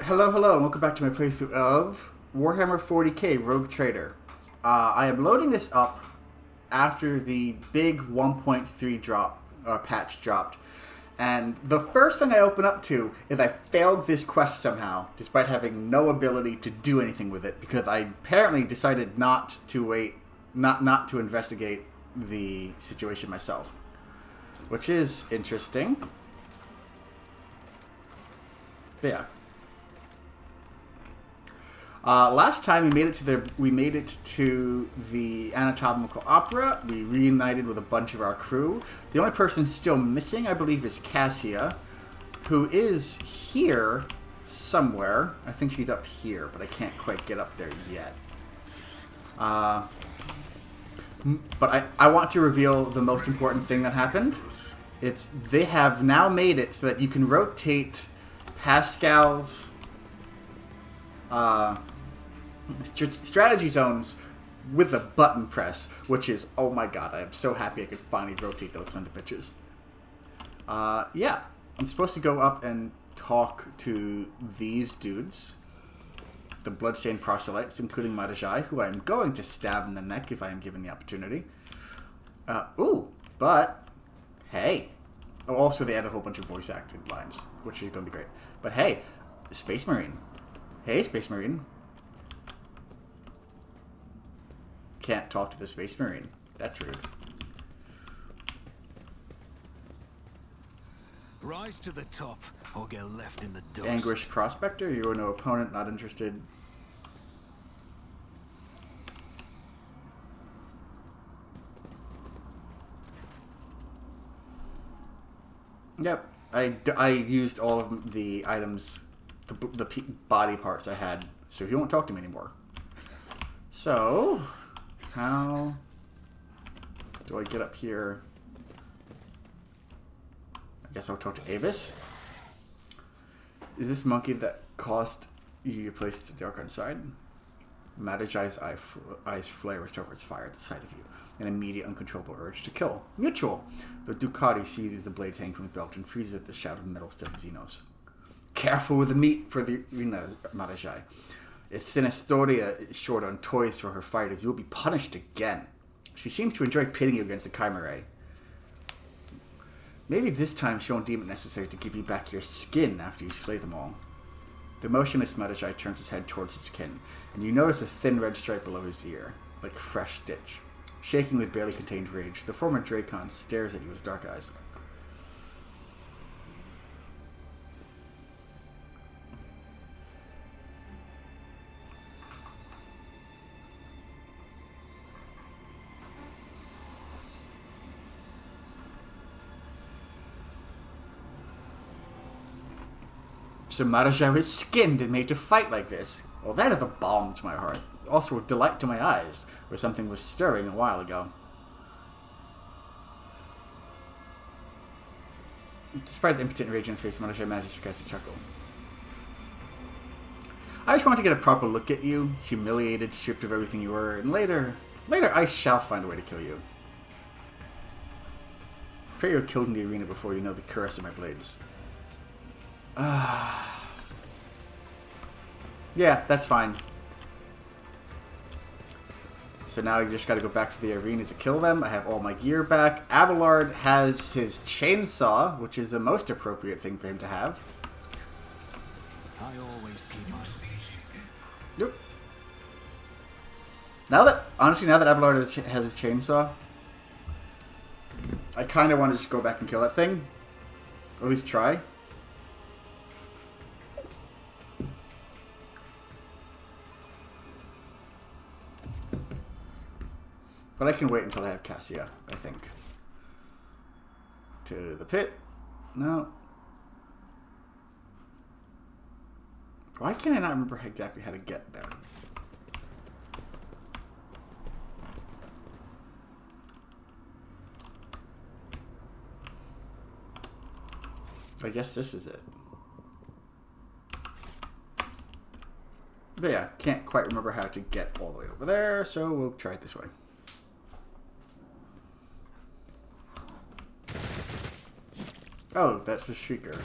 Hello, hello, and welcome back to my playthrough of Warhammer 40k Rogue Trader. I am loading this up after the big 1.3 patch dropped, and the first thing I open up to is I failed this quest somehow, despite having no ability to do anything with it, because I apparently decided not to investigate the situation myself, which is interesting. But yeah. Last time we made it to the anatomical opera. We reunited with a bunch of our crew. The only person still missing, I believe, is Cassia, who is here somewhere. I think she's up here, but I can't quite get up there yet. But I want to reveal the most important thing that happened. They have now made it so that you can rotate Pascal's strategy zones with a button press, which is, oh my god, I am so happy I could finally rotate those sons of bitches. Yeah, I'm supposed to go up and talk to these dudes, the bloodstained proselytes, including Marazhai, who I'm going to stab in the neck if I am given the opportunity. But, hey. Oh, also they add a whole bunch of voice acted lines, which is going to be great. But hey, Space Marine. Hey, Space Marine. Can't talk to the Space Marine. That's rude. Rise to the top, or get left in the dust. Anguish Prospector. You are no opponent, not interested. Yep. I used all of the items, the body parts I had, so he won't talk to me anymore. So, how do I get up here? I guess I'll talk to Avis. Is this monkey that cost you your place to the dark inside? Marazhai's eyes flare, restore its fire at the sight of you. An immediate, uncontrollable urge to kill. Mutual! The Drukhari seizes the blade hanging from his belt and freezes at the shout of metal stiff Xenos. Careful with the meat for the Marazhai. If Sinistoria is short on toys for her fighters, you will be punished again. She seems to enjoy pitting you against the Chimerae. Maybe this time she won't deem it necessary to give you back your skin after you slay them all. The motionless Marazhai turns his head towards his kin, and you notice a thin red stripe below his ear, like fresh stitch. Shaking with barely contained rage, the former Dracon stares at you with dark eyes. So Marazhai is skinned and made to fight like this. Well, that is a balm to my heart. Also a delight to my eyes, where something was stirring a while ago. Despite the impotent rage in his face, Marazhai manages to cast a chuckle. I just want to get a proper look at you, humiliated, stripped of everything you were, and later I shall find a way to kill you. Pray you're killed in the arena before you know the curse of my blades. Yeah, that's fine. So now you just gotta go back to the arena to kill them. I have all my gear back. Abelard has his chainsaw, which is the most appropriate thing for him to have. I always keep my... Yep. Honestly, now that Abelard has his chainsaw, I kind of want to just go back and kill that thing. Or at least try. But I can wait until I have Cassia, I think. To the pit. No. Why can I not remember exactly how to get there? I guess this is it. But yeah, can't quite remember how to get all the way over there, so we'll try it this way. Oh, that's the Shrieker.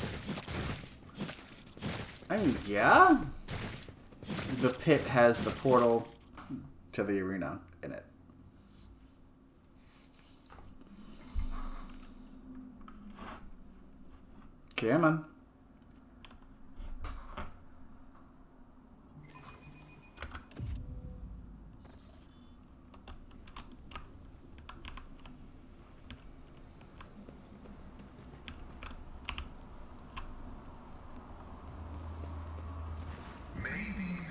I mean, yeah. The pit has the portal to the arena in it. Come on.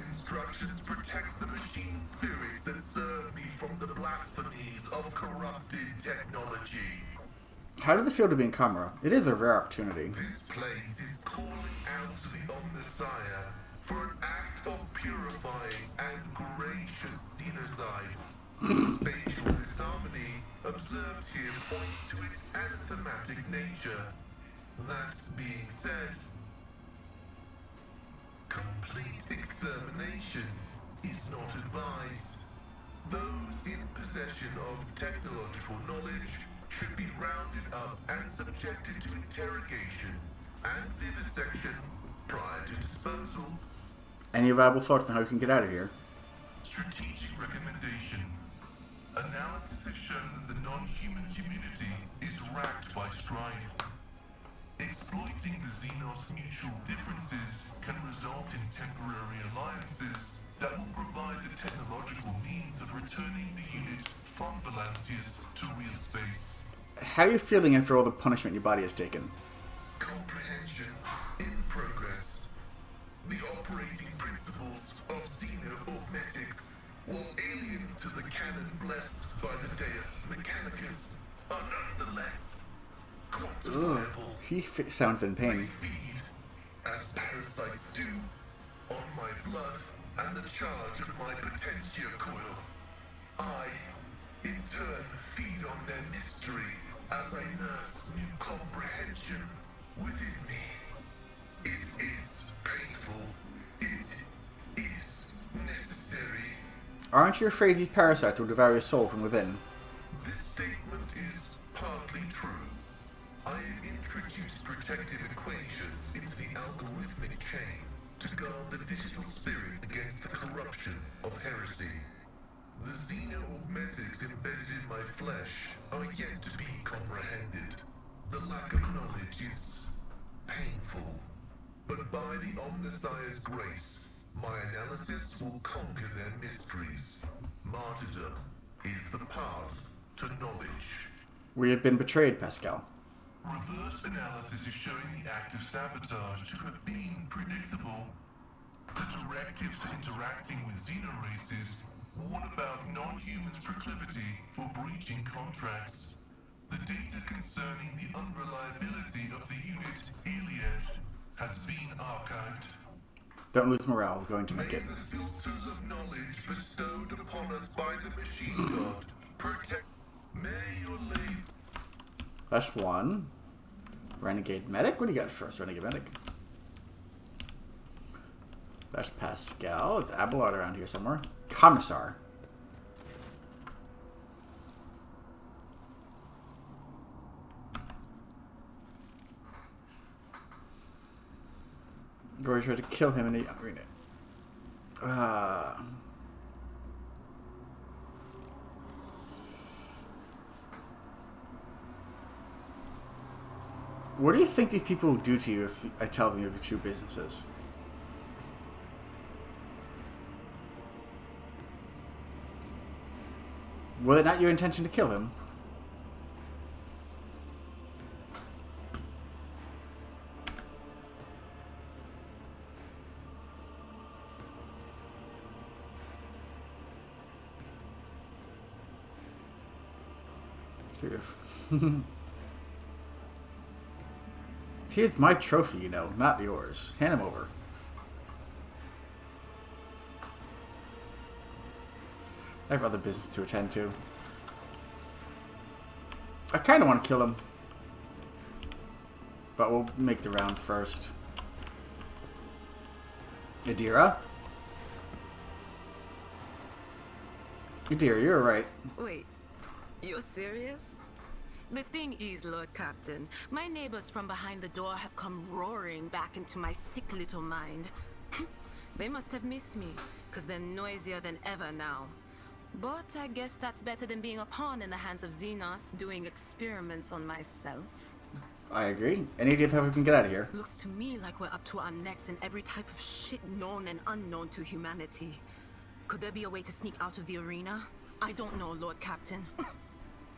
Instructions protect the machine spirits that serve me from the blasphemies of corrupted technology. How did it feel to be in camera? It is a rare opportunity. This place is calling out to the Omnissiah for an act of purifying and gracious genocide. Spatial disharmony observed here points to its anathematic nature. That being said, complete extermination is not advised. Those in possession of technological knowledge should be rounded up and subjected to interrogation and vivisection prior to disposal. Any viable thoughts on how we can get out of here? Strategic recommendation. Analysis has shown that the non-human community is racked by strife. Exploiting the Xenos' mutual differences can result in temporary alliances that will provide the technological means of returning the unit from Valantius to real space. How are you feeling after all the punishment your body has taken? Comprehension in progress. The operating principles of xeno-augmetics, while alien to the canon blessed by the Deus Mechanicus, are nonetheless quantifiable. He sounds in They pain. feed, as parasites do, on my blood and the charge of my potentia coil. I, in turn, feed on their mystery as I nurse new comprehension within me. It is painful. It is necessary. Aren't you afraid these parasites will devour your soul from within? This statement is partly true. I have introduced protective equations into the algorithmic chain to guard the digital spirit against the corruption of heresy. The xeno-augmetics embedded in my flesh are yet to be comprehended. The lack of knowledge is painful. But by the Omnissiah's grace, my analysis will conquer their mysteries. Martyrdom is the path to knowledge. We have been betrayed, Pascal. Reverse analysis is showing the act of sabotage to have been predictable. The directives to interacting with xenoraces warn about non-humans' proclivity for breaching contracts. The data concerning the unreliability of the unit Yrliet has been archived. Don't lose morale. We're going to May make it. the filters of knowledge bestowed upon us by the machine god protect. May your late. That's one. Renegade Medic? What do you got first, Renegade Medic? That's Pascal. It's Abelard around here somewhere. Commissar. Rory tried to kill him in the arena. What do you think these people will do to you if I tell them you have two businesses? Was it not your intention to kill him? Here's my trophy, you know, not yours. Hand him over. I have other business to attend to. I kind of want to kill him. But we'll make the round first. Idira? Idira, you're right. Wait, you're serious? The thing is, Lord Captain, my neighbors from behind the door have come roaring back into my sick little mind. They must have missed me, because they're noisier than ever now. But I guess that's better than being a pawn in the hands of Xenos doing experiments on myself. I agree. Any idea how we can get out of here? Looks to me like we're up to our necks in every type of shit known and unknown to humanity. Could there be a way to sneak out of the arena? I don't know, Lord Captain.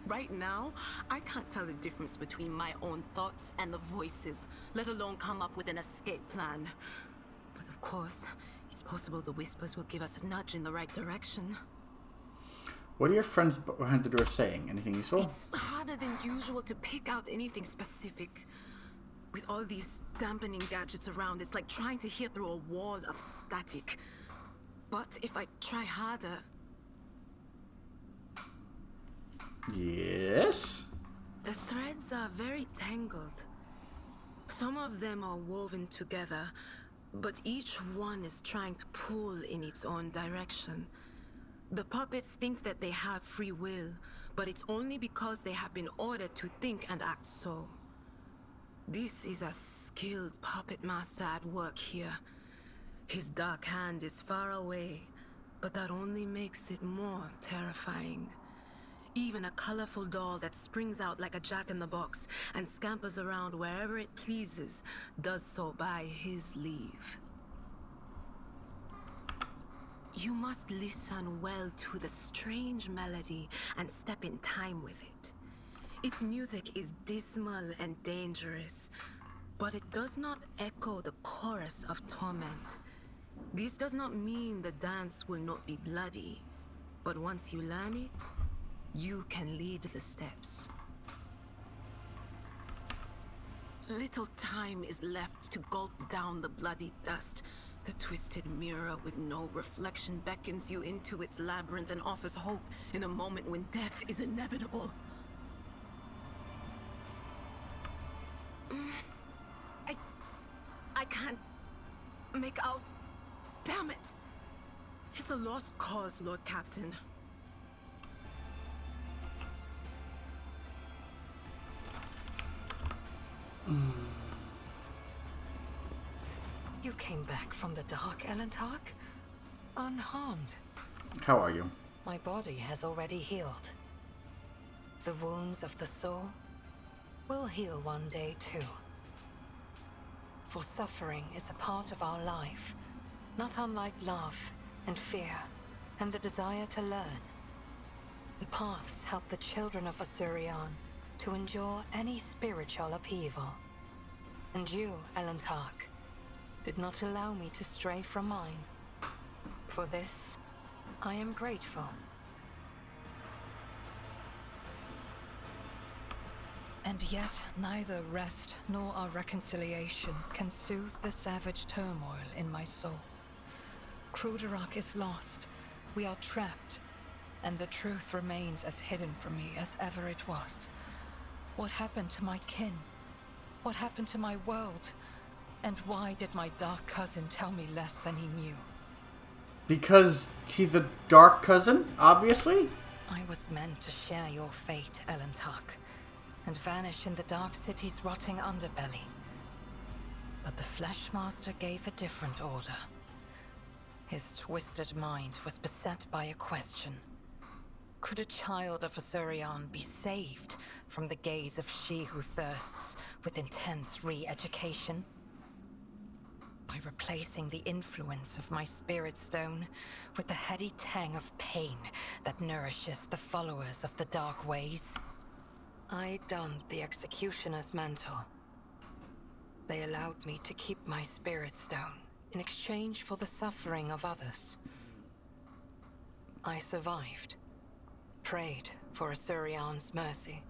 Right now, I can't tell the difference between my own thoughts and the voices, let alone come up with an escape plan. But of course, it's possible the whispers will give us a nudge in the right direction. What are your friends behind the door saying? Anything useful? It's harder than usual to pick out anything specific. With all these dampening gadgets around, it's like trying to hear through a wall of static. But if I try harder... Yes? The threads are very tangled. Some of them are woven together, but each one is trying to pull in its own direction. The puppets think that they have free will, but it's only because they have been ordered to think and act so. This is a skilled puppet master at work here. His dark hand is far away, but that only makes it more terrifying. Even a colorful doll that springs out like a jack-in-the-box and scampers around wherever it pleases does so by his leave. You must listen well to the strange melody and step in time with it. Its music is dismal and dangerous, but it does not echo the chorus of torment. This does not mean the dance will not be bloody, but once you learn it, you can lead the steps. Little time is left to gulp down the bloody dust. The twisted mirror with no reflection beckons you into its labyrinth and offers hope in a moment when death is inevitable. I can't make out. Damn it! It's a lost cause, Lord Captain. You came back from the dark, Elentark? Unharmed. How are you? My body has already healed. The wounds of the soul will heal one day too. For suffering is a part of our life, not unlike love and fear and the desire to learn. The paths help the children of Asuryan to endure any spiritual upheaval. And you, Elentark, did not allow me to stray from mine. For this, I am grateful. And yet, neither rest nor our reconciliation can soothe the savage turmoil in my soul. Kruderak is lost. We are trapped. And the truth remains as hidden from me as ever it was. What happened to my kin? What happened to my world? And why did my dark cousin tell me less than he knew? Because he's the dark cousin, obviously? I was meant to share your fate, Elentark, and vanish in the Dark City's rotting underbelly. But the Fleshmaster gave a different order. His twisted mind was beset by a question. Could a child of Asuryan be saved from the gaze of she who thirsts with intense re-education? By replacing the influence of my spirit stone with the heady tang of pain that nourishes the followers of the dark ways? I donned the executioner's mantle. They allowed me to keep my spirit stone in exchange for the suffering of others. I survived, prayed for Asuryan's mercy,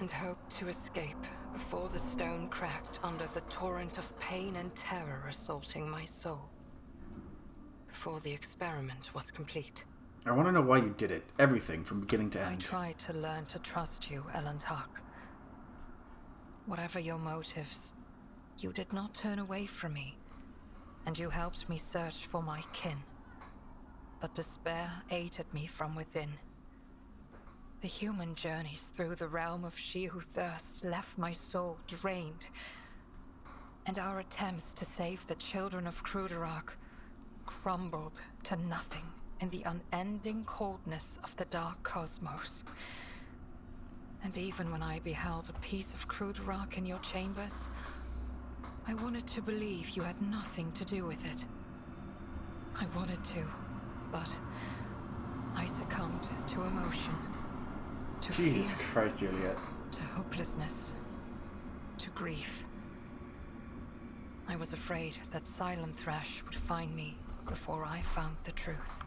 and hoped to escape before the stone cracked under the torrent of pain and terror assaulting my soul. Before the experiment was complete. I want to know why you did it. Everything, from beginning to end. I tried to learn to trust you, Elentark. Whatever your motives, you did not turn away from me, and you helped me search for my kin. But despair ate at me from within. The human journeys through the realm of she who thirsts left my soul drained, and our attempts to save the children of Kruderak crumbled to nothing in the unending coldness of the dark cosmos. And even when I beheld a piece of Kruderak in your chambers, I wanted to believe you had nothing to do with it. I wanted to, but I succumbed to emotion, to Jesus fear, Christ, Yrliet. to hopelessness, to grief. I was afraid that Silent Thrash would find me before I found the truth.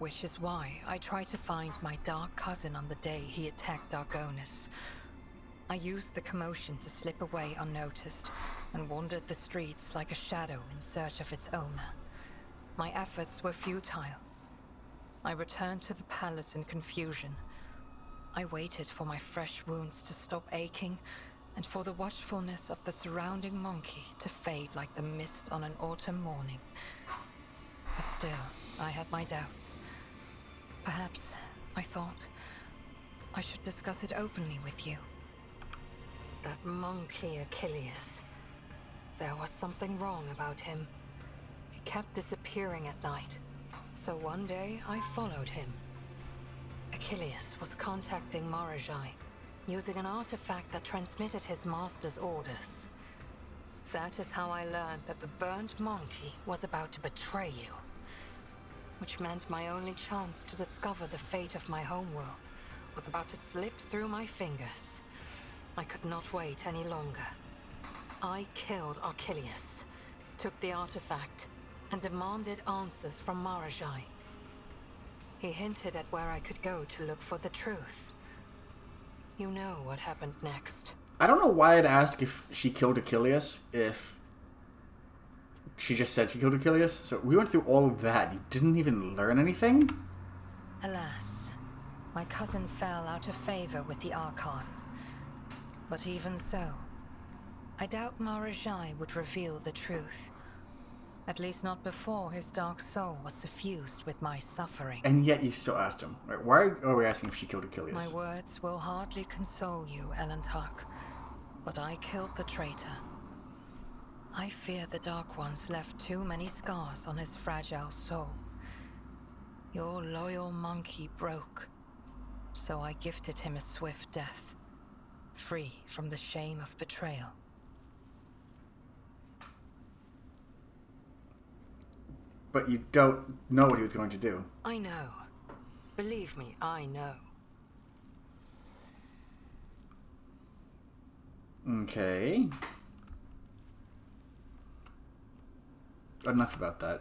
Which is why I tried to find my dark cousin on the day he attacked Argonis. I used the commotion to slip away unnoticed, and wandered the streets like a shadow in search of its owner. My efforts were futile. I returned to the palace in confusion. I waited for my fresh wounds to stop aching, and for the watchfulness of the surrounding monkey to fade like the mist on an autumn morning. But still, I had my doubts. Perhaps, I thought, I should discuss it openly with you. That monkey Achilles. There was something wrong about him. He kept disappearing at night, so one day I followed him. Achilles was contacting Marazhai, using an artifact that transmitted his master's orders. That is how I learned that the burnt monkey was about to betray you. Which meant my only chance to discover the fate of my homeworld was about to slip through my fingers. I could not wait any longer. I killed Achilles, took the artifact, and demanded answers from Marazhai. He hinted at where I could go to look for the truth. You know what happened next. I don't know why I'd ask if she killed Achilles, if she just said she killed Achilles. So we went through all of that. You didn't even learn anything? Alas, my cousin fell out of favor with the Archon. But even so, I doubt Marazhai would reveal the truth. At least not before his dark soul was suffused with my suffering. And yet you still asked him. Right, why are we asking if she killed Achilles? My words will hardly console you, Yrliet, but I killed the traitor. I fear the Dark Ones left too many scars on his fragile soul. Your loyal monkey broke, so I gifted him a swift death, free from the shame of betrayal. But you don't know what he was going to do. I know. Believe me, I know. Okay. Enough about that.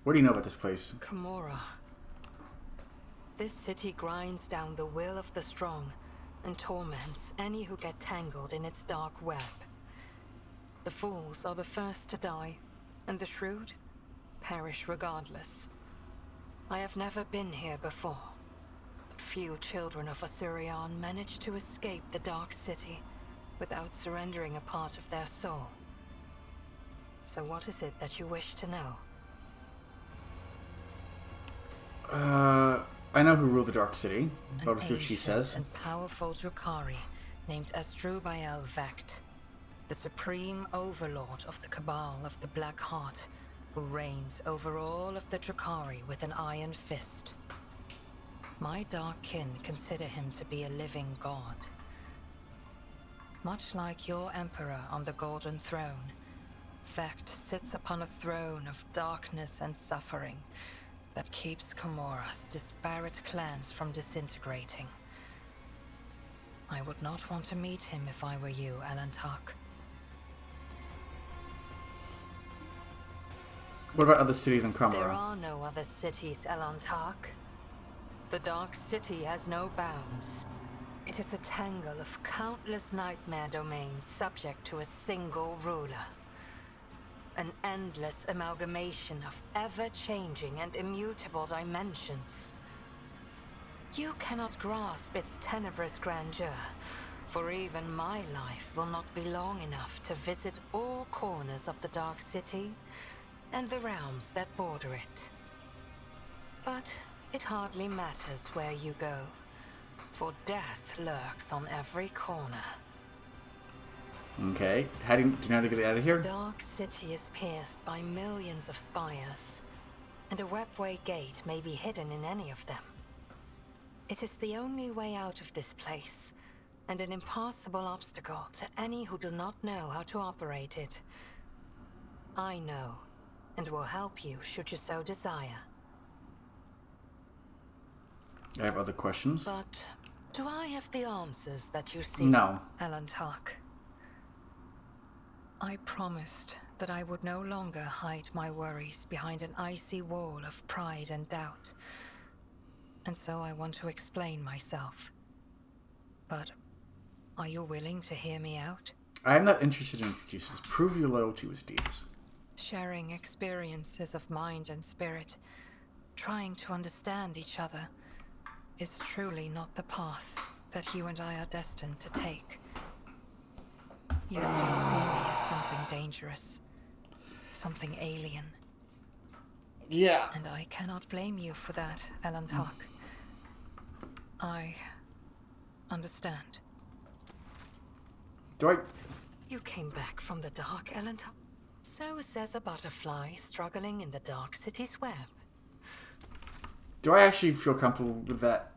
What do you know about this place? Camorra. This city grinds down the will of the strong and torments any who get tangled in its dark web. The fools are the first to die, and the shrewd perish regardless. I have never been here before, but few children of Osirion manage to escape the Dark City without surrendering a part of their soul. So what is it that you wish to know? I know who ruled the Dark City. I'll just see what she Ancient says. and powerful Drukhari named Asdrubael Vecht, the supreme overlord of the Cabal of the Black Heart, who reigns over all of the Drukhari with an iron fist. My dark kin consider him to be a living god. Much like your emperor on the Golden Throne, Vecht sits upon a throne of darkness and suffering that keeps Camorra's disparate clans from disintegrating. I would not want to meet him if I were you, Yrliet. What about other cities in There Camorra? are no other cities, Yrliet. The Dark City has no bounds. It is a tangle of countless nightmare domains subject to a single ruler. An endless amalgamation of ever-changing and immutable dimensions. You cannot grasp its tenebrous grandeur, for even my life will not be long enough to visit all corners of the Dark City and the realms that border it. But it hardly matters where you go. For death lurks on every corner. Okay. How do you know how to get out of here? The Dark City is pierced by millions of spires, and a webway gate may be hidden in any of them. It is the only way out of this place, and an impassable obstacle to any who do not know how to operate it. I know, and will help you should you so desire. I have other questions. But do I have the answers that you seek? No. Yrliet. I promised that I would no longer hide my worries behind an icy wall of pride and doubt. And so I want to explain myself. But are you willing to hear me out? I am not interested in excuses. Prove your loyalty with deeds. Sharing experiences of mind and spirit, trying to understand each other, is truly not the path that you and I are destined to take. You still see me as something dangerous, something alien. Yeah. And I cannot blame you for that, Yrliet. I understand. Do I... You came back from the dark, Yrliet. So says a butterfly struggling in the Dark City's web. Do I actually feel comfortable with that?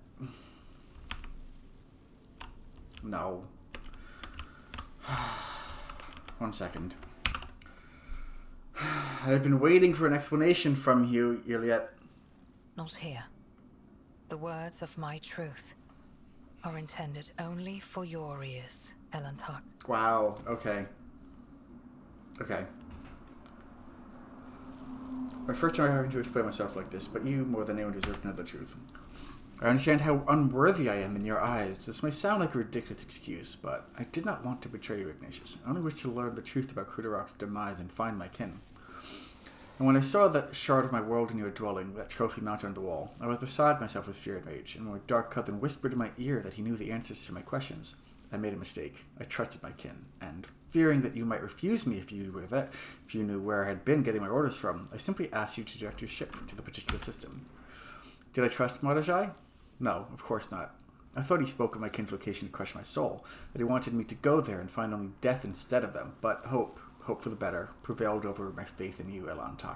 No. 1 second. I've been waiting for an explanation from you, Yrliet. Not here. The words of my truth are intended only for your ears, Yrliet. Wow, okay. Okay. My first time having to explain myself like this, but you, more than anyone, deserve to know the truth. I understand how unworthy I am in your eyes. This may sound like a ridiculous excuse, but I did not want to betray you, Ignatius. I only wish to learn the truth about Crudarach's demise and find my kin. And when I saw that shard of my world in your dwelling, that trophy mounted on the wall, I was beside myself with fear and rage, and my dark cousin whispered in my ear that he knew the answers to my questions. I made a mistake. I trusted my kin, and fearing that you might refuse me if you knew where I had been getting my orders from, I simply asked you to direct your ship to the particular system. Did I trust Marazhai? No, of course not. I thought he spoke of my kin's location to crush my soul, that he wanted me to go there and find only death instead of them, but hope for the better, prevailed over my faith in you, Yrliet.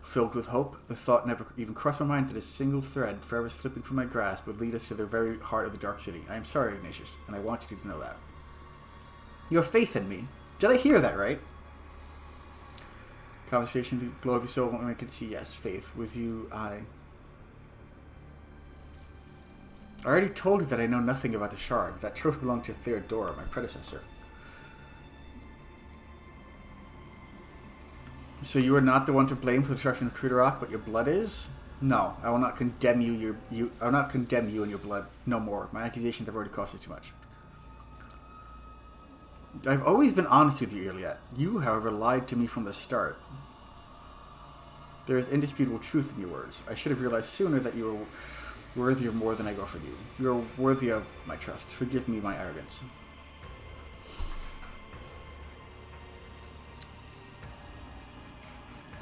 Filled with hope, the thought never even crossed my mind that a single thread, forever slipping from my grasp, would lead us to the very heart of the Dark City. I am sorry, Ignatius, and I wanted you to know that. You have faith in me. Did I hear that right? Conversation, the glow of your soul, when I can see, yes, faith. With you, I already told you that I know nothing about the shard. That trophy belonged to Theodora, my predecessor. So you are not the one to blame for the destruction of Crudarach, but your blood is? No, I will not condemn you. I will not condemn you and your blood. No more. My accusations have already cost you too much. I've always been honest with you, Yrliet. You, however, lied to me from the start. There is indisputable truth in your words. I should have realized sooner that you are worthy of more than I offered you. You are worthy of my trust. Forgive me my arrogance.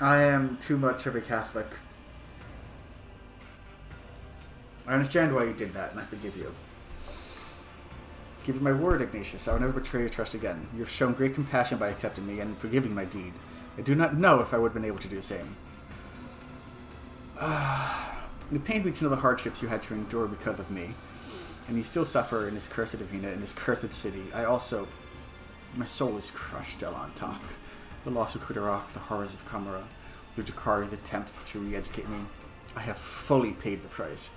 I am too much of a Catholic. I understand why you did that, and I forgive you. Give you my word, Ignatius. I will never betray your trust again. You have shown great compassion by accepting me and forgiving my deed. I do not know if I would have been able to do the same. It pained me to know the hardships you had to endure because of me. And you still suffer in this cursed arena, in this cursed city. My soul is crushed, Yrliet. The loss of Crudarach, the horrors of Camera, the Drukhari's attempts to re-educate me. I have fully paid the price.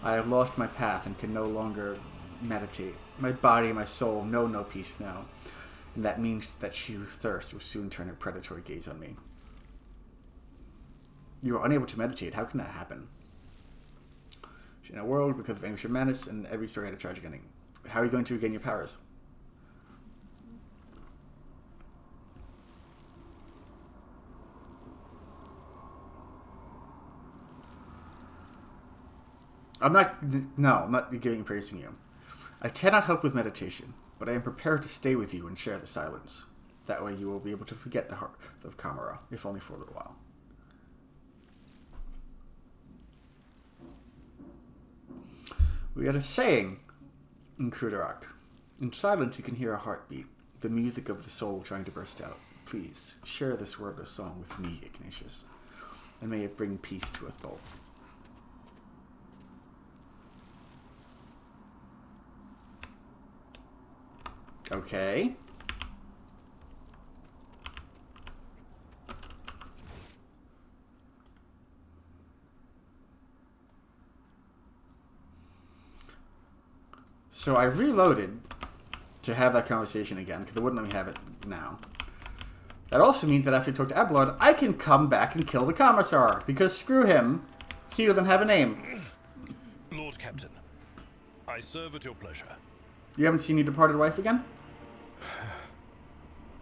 I have lost my path and can no longer meditate. My body and my soul know no peace now. And that means that she who thirsts will soon turn her predatory gaze on me. You are unable to meditate. How can that happen? In a world because of anguish and madness, and every story had a tragic ending. How are you going to regain your powers? I'm not giving praising you. I cannot help with meditation, but I am prepared to stay with you and share the silence. That way you will be able to forget the heart of Camera, if only for a little while. We had a saying in Krudarak. In silence you can hear a heartbeat, the music of the soul trying to burst out. Please, share this wordless song with me, Ignatius, and may it bring peace to us both. Okay. So I reloaded to have that conversation again, because it wouldn't let me have it now. That also means that after I talk to Abelard, I can come back and kill the Commissar, because screw him, he doesn't have a name. Lord Captain, I serve at your pleasure. You haven't seen your departed wife again?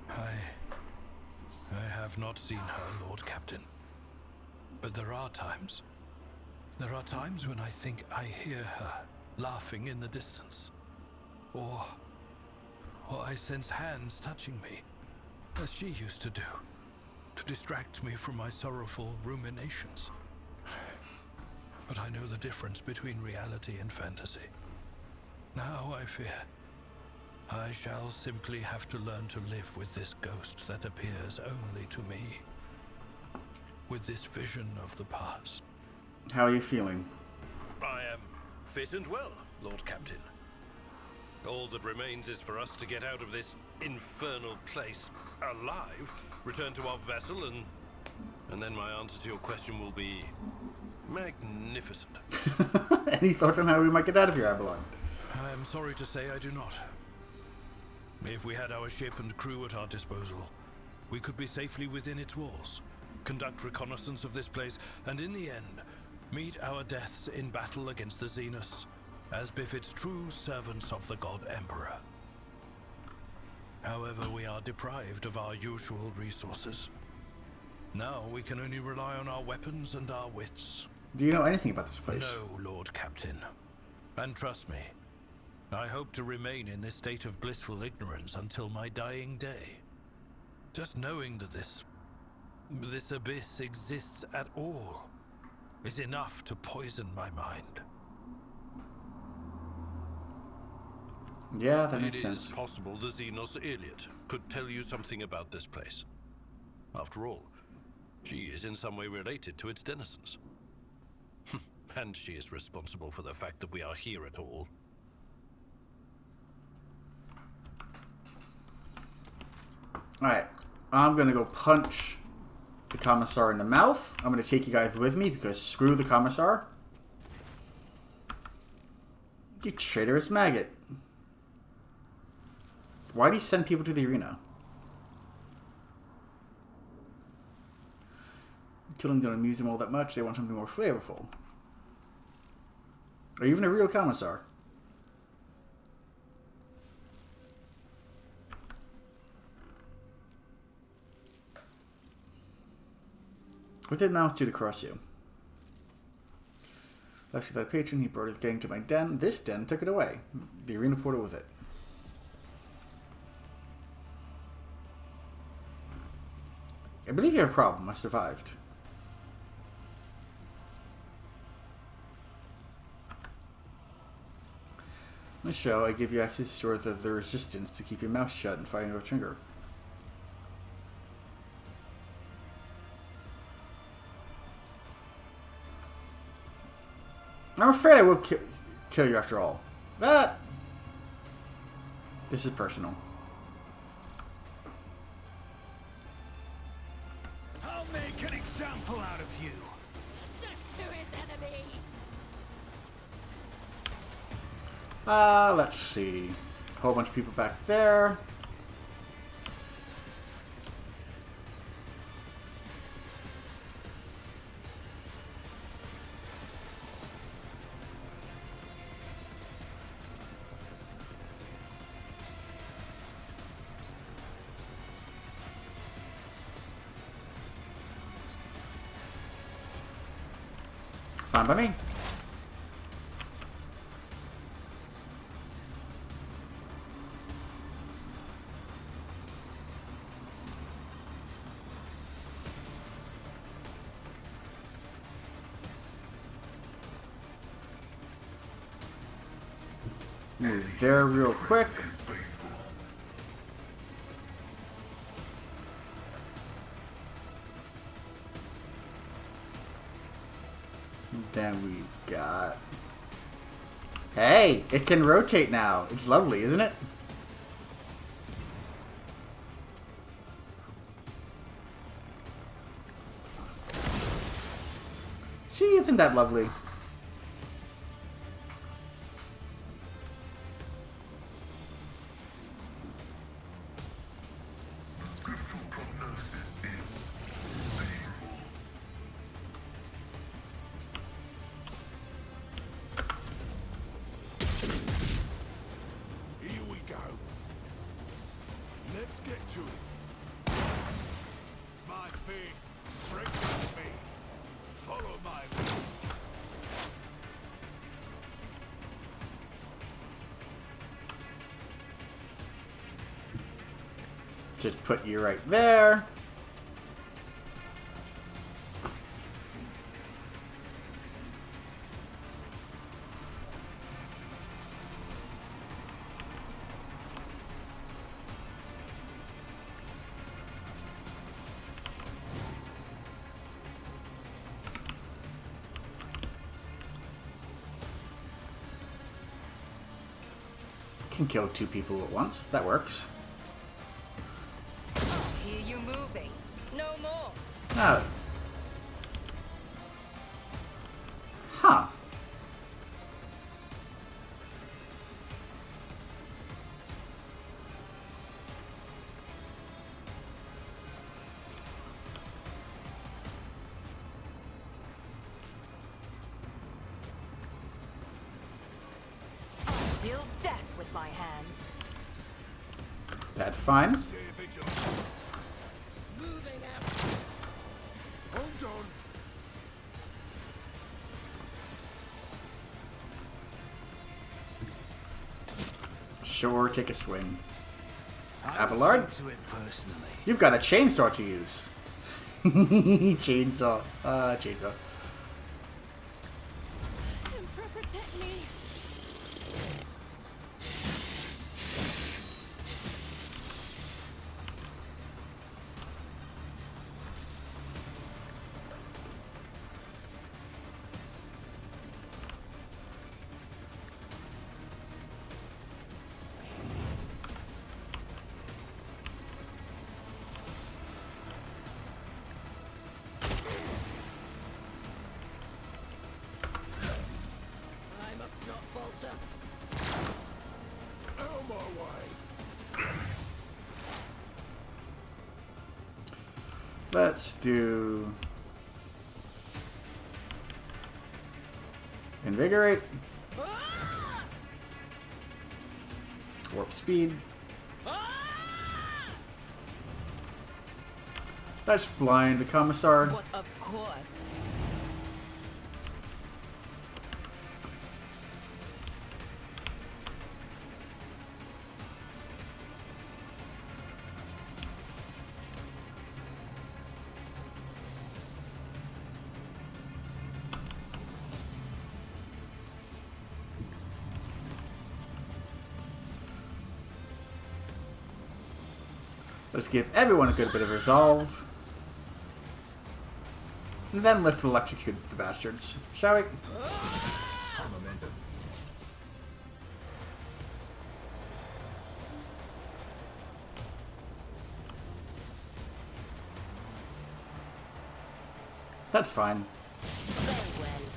I have not seen her, Lord Captain. But there are times when I think I hear her laughing in the distance. Or I sense hands touching me, as she used to do, to distract me from my sorrowful ruminations. But I know the difference between reality and fantasy. Now I fear I shall simply have to learn to live with this ghost that appears only to me. With this vision of the past. How are you feeling? I am fit and well, Lord Captain. All that remains is for us to get out of this infernal place alive, return to our vessel, and then my answer to your question will be magnificent. Any thoughts on how we might get out of here, Abelard? I am sorry to say I do not. If we had our ship and crew at our disposal, we could be safely within its walls, conduct reconnaissance of this place, and in the end, meet our deaths in battle against the Xenos, as befits true servants of the God Emperor. However, we are deprived of our usual resources. Now we can only rely on our weapons and our wits. Do you know anything about this place? No, Lord Captain. And trust me, I hope to remain in this state of blissful ignorance until my dying day. Just knowing that this abyss exists at all is enough to poison my mind. Yeah, that makes sense. It is possible the Xenos Yrliet could tell you something about this place. After all, she is in some way related to its denizens. And she is responsible for the fact that we are here at all. Alright, I'm gonna go punch the Commissar in the mouth. I'm gonna take you guys with me because screw the Commissar. You traitorous maggot. Why do you send people to the arena? Killing don't amuse them all that much. They want something more flavorful. Or even a real Commissar. What did Mouth do to cross you? Left with that patron, he brought his gang to my den. This den took it away. The arena portal with it. I believe you have a problem. I survived. In the show, I give you access sort of the resistance to keep your mouth shut and fire no trigger. I'm afraid I will kill you after all. But this is personal. I'll make an example out of you. To his enemies. Let's see. A whole bunch of people back there. Fine by me. Move there real quick. Then we've got... Hey, it can rotate now. It's lovely, isn't it? See, isn't that lovely? Just put you right there. Can kill 2 people at once. That works. Hear you moving. No more. Oh. Huh. I'll deal death with my hands. That's fine. Moving out. Hold on. Sure, take a swing. I'll Abelard? see to it personally. You've got a chainsaw to use. Chainsaw. Chainsaw. Emperor, protect me. I must not falter. Out my way. Let's do... Invigorate. Warp speed. Let's blind the commissar. What of course. Let's give everyone a good bit of resolve. And then let's electrocute the bastards, shall we? That's fine. Very well.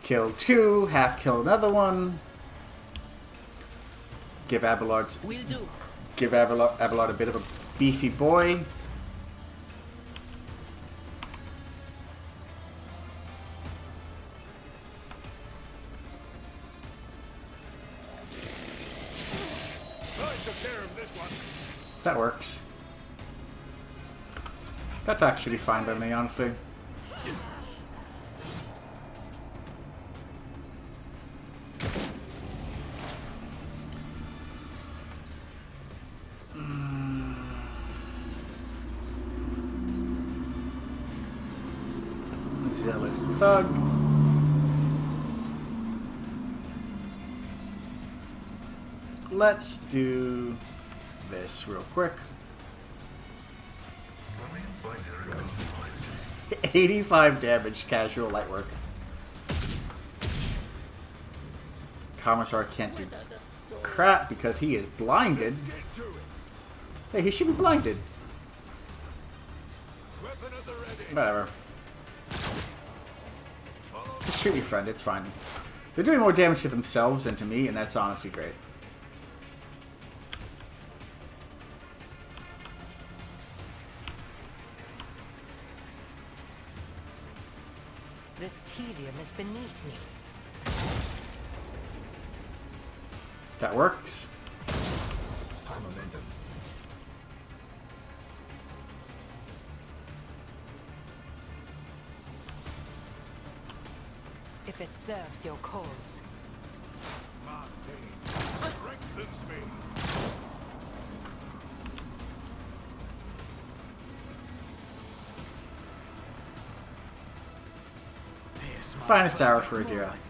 Kill 2, half kill another one. Give Abelard Will do. Give Abelard a bit of a beefy boy. That works. That's actually fine by me, honestly. Zealous Thug. let's do this real quick. Running binary override. 85 damage, casual light work. Commissar can't do crap because he is blinded. Hey, he should be blinded. Whatever. Just shoot me, friend. It's fine. They're doing more damage to themselves than to me, and that's honestly great. This tedium is beneath me. That works. High momentum. If it serves your cause. My faith strengthens me. This my Finest hour for perfect Idira. moment.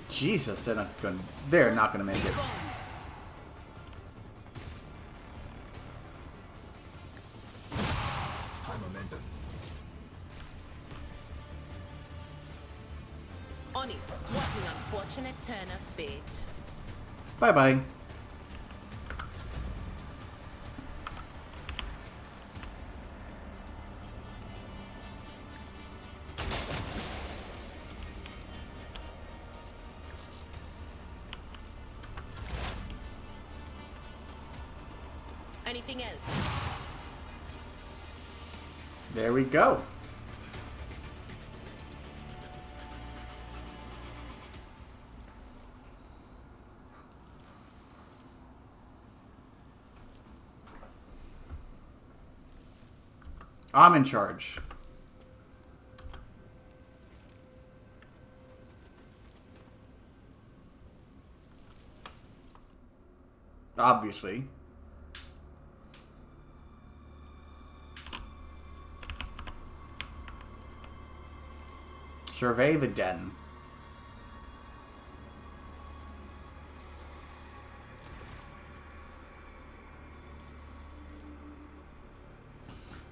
Jesus, they're not gonna make it. High momentum. On it. What an unfortunate turn of fate. Bye bye. Anything else? There we go. I'm in charge. Obviously. Survey the den.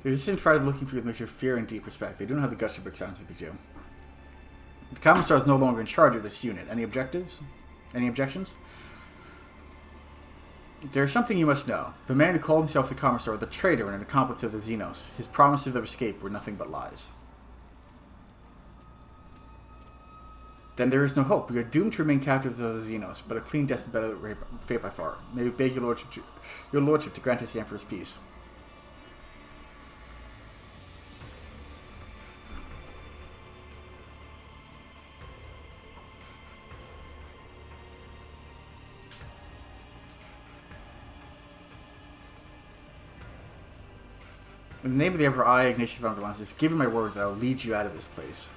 The resistance tried looking for you with mixture of fear and deep respect. They don't have the guts to break silence if you do. The Commissar is no longer in charge of this unit. Any objectives? Any objections? There is something you must know. The man who called himself the Commissar was a traitor and an accomplice of the Xenos. His promises of escape were nothing but lies. Then there is no hope. We are doomed to remain captives of the Xenos, but a clean death is better than fate by far. May we beg your lordship to grant us the Emperor's peace. In the name of the Emperor, I, Ignatius von Valance, have given my word that I will lead you out of this place.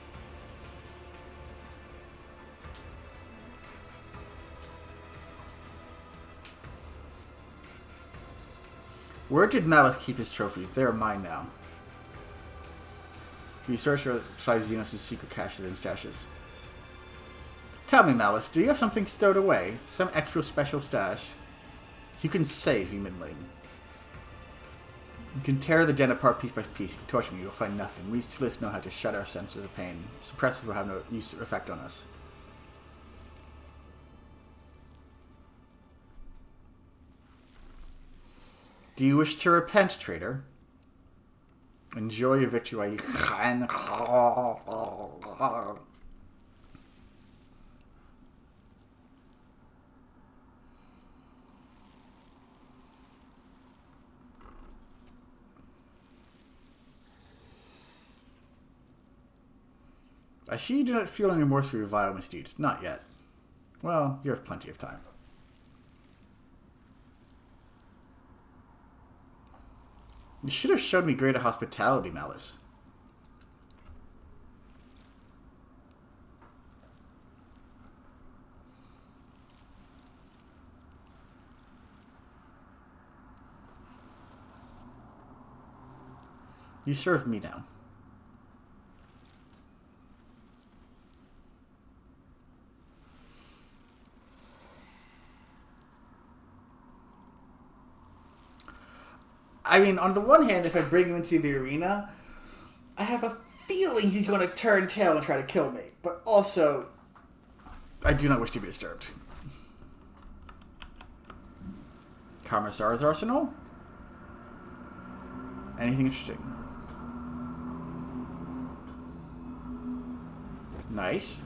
Where did Malice keep his trophies? They are mine now. We search for Xenos' secret caches and stashes. Tell me, Malice, do you have something stowed away? Some extra special stash? You can say, humanling. You can tear the den apart piece by piece. You can torture me, you'll find nothing. We just know how to shut our senses of pain. Suppressors will have no effect on us. Do you wish to repent, traitor? Enjoy your victory while you... I see you do not feel any remorse for your vile misdeeds. Not yet. Well, you have plenty of time. You should have showed me greater hospitality, Malice. You serve me now. I mean, on the one hand, if I bring him into the arena, I have a feeling he's going to turn tail and try to kill me. But also, I do not wish to be disturbed. Commissar's Arsenal? Anything interesting? Nice.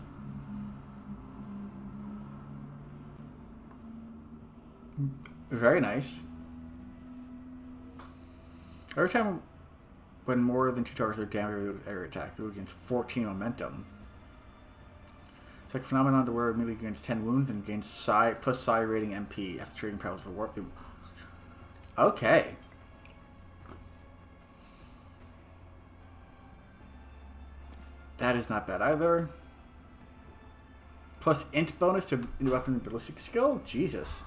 Very nice. Every time when more than 2 targets are damaged with air attack, they will gain 14 momentum. It's like a phenomenon to where immediately gains 10 wounds and gains Psi plus Psi rating MP after trading powers for warp. Okay. That is not bad either. Plus int bonus to weapon and ballistic skill? Jesus.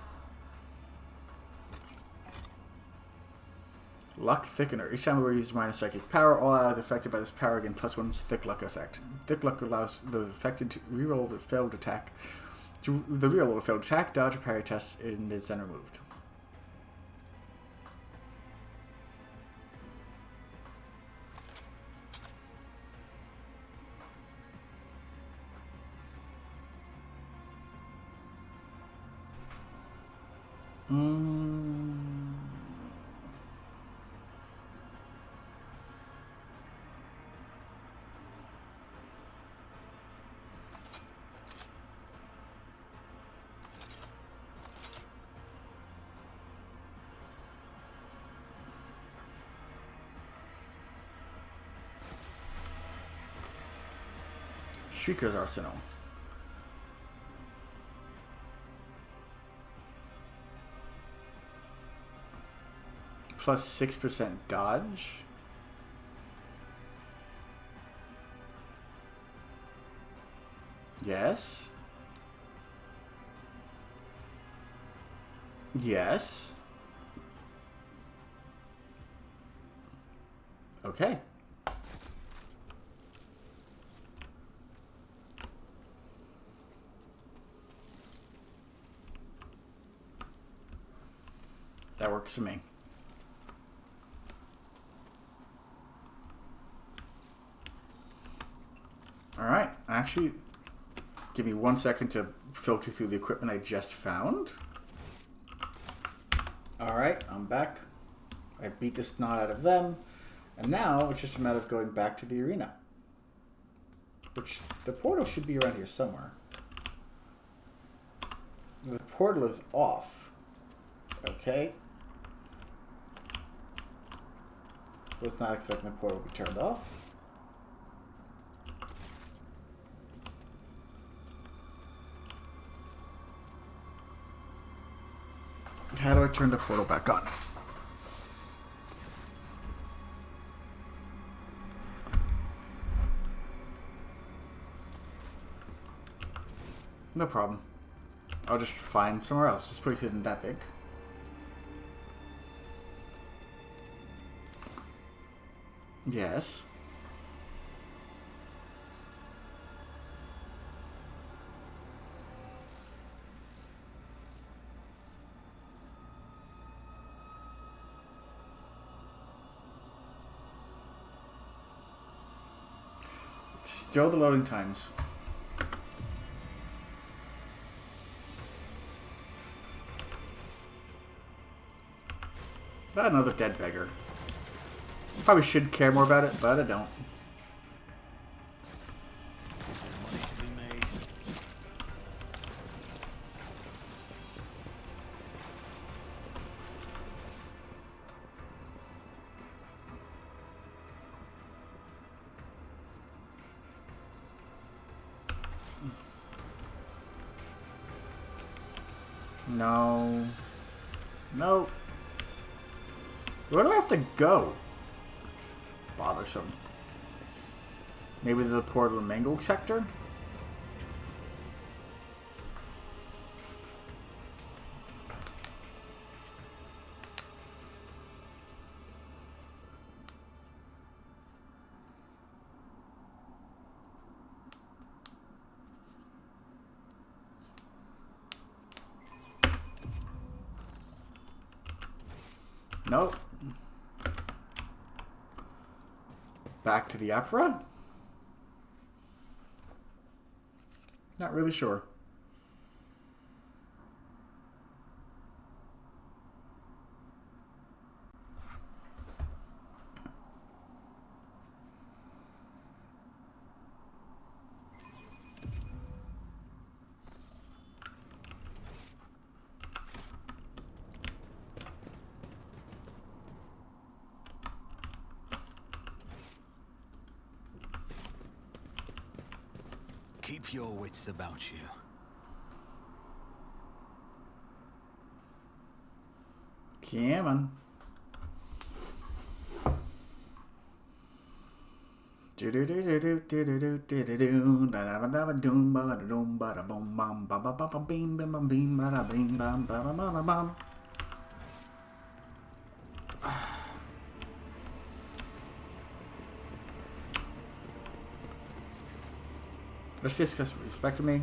Luck Thickener. Each time we use minus psychic power, all allies affected by this power gain +1 thick luck effect. Thick luck allows the affected to reroll the failed attack. The reroll of a failed attack, dodge, or parry test is then removed. Shrieker's Arsenal. Plus 6% dodge. Yes. Yes. Okay. That works for me. Alright, actually, give me 1 second to filter through the equipment I just found. Alright, I'm back. I beat the snot out of them. And now, it's just a matter of going back to the arena. Which, the portal should be around here somewhere. The portal is off. Okay. Was not expecting the portal to be turned off. How do I turn the portal back on? No problem. I'll just find somewhere else. This place isn't that big. Yes. Still the loading times. Another dead beggar. Probably should care more about it, but I don't. No. No. Where do I have to go? Bothersome. Maybe the portal in Mangle sector? Nope. Back to the opera? Not really sure. Keep your wits about you. Yeah, man. Let's discuss respect to me.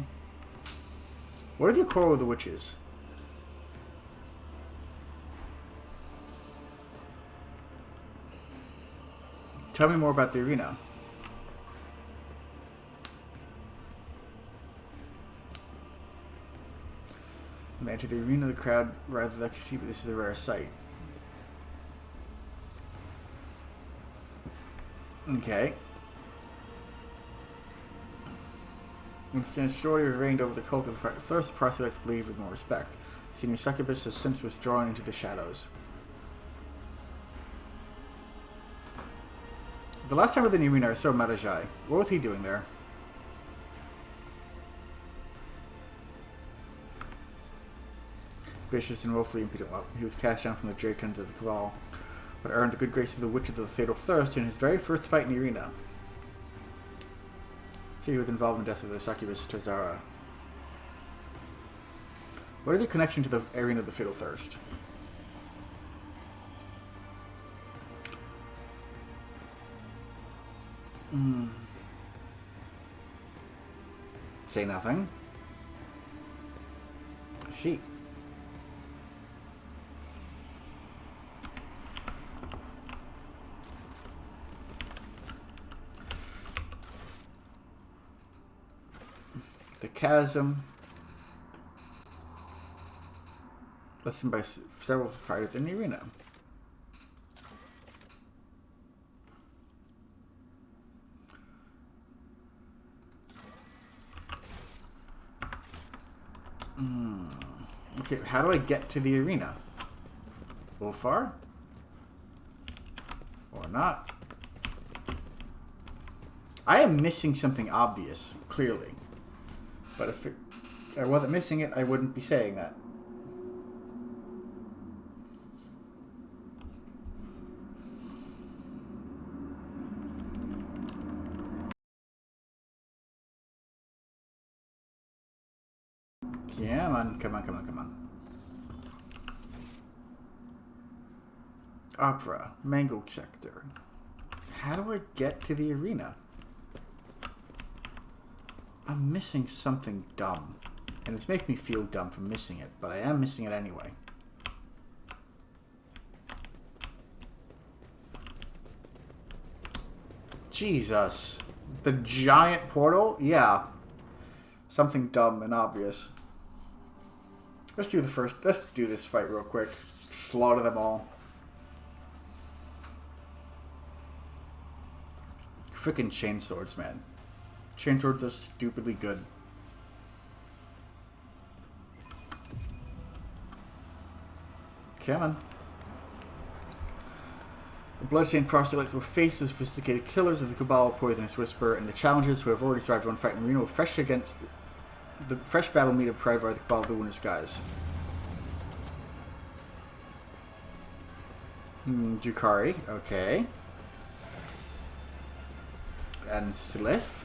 What are the quarrel with the witches? Tell me more about the arena. When they enter the arena, the crowd rather likes to see, but this is a rare sight. Okay. Instead, Shorty reigned over the cult of the thirst, the prospect believed with more respect. Senior succubus has since withdrawn into the shadows. The last time we were in the arena, I saw Marazhai. What was he doing there? Vicious and woefully impudent. Well, he was cast down from the Drake into the Cabal, but earned the good grace of the Witch of the Fatal Thirst in his very first fight in the arena. He was involved in the death of the succubus Tazara. What are the connection to the arena of the Fatal Thirst? Say nothing. I see. The chasm. Lessened by several fighters in the arena. Okay, how do I get to the arena? Ulfar? Or not? I am missing something obvious, clearly. But if I wasn't missing it, I wouldn't be saying that. Come on, come on, come on, come on. Opera, Mango Sector. How do I get to the arena? I'm missing something dumb. And it's making me feel dumb for missing it, but I am missing it anyway. Jesus. The giant portal? Yeah. Something dumb and obvious. Let's do this fight real quick. Slaughter them all. Frickin' chainswords, man. Chainswords are stupidly good. Come on. The bloodstained proselytes will face the sophisticated killers of the Cabal, Poisonous Whisper, and the challengers who have already survived one fight in arena will fresh against the fresh battle meet of Pride by the Cabal of the Winter Skies. Drukhari, okay. And Slith.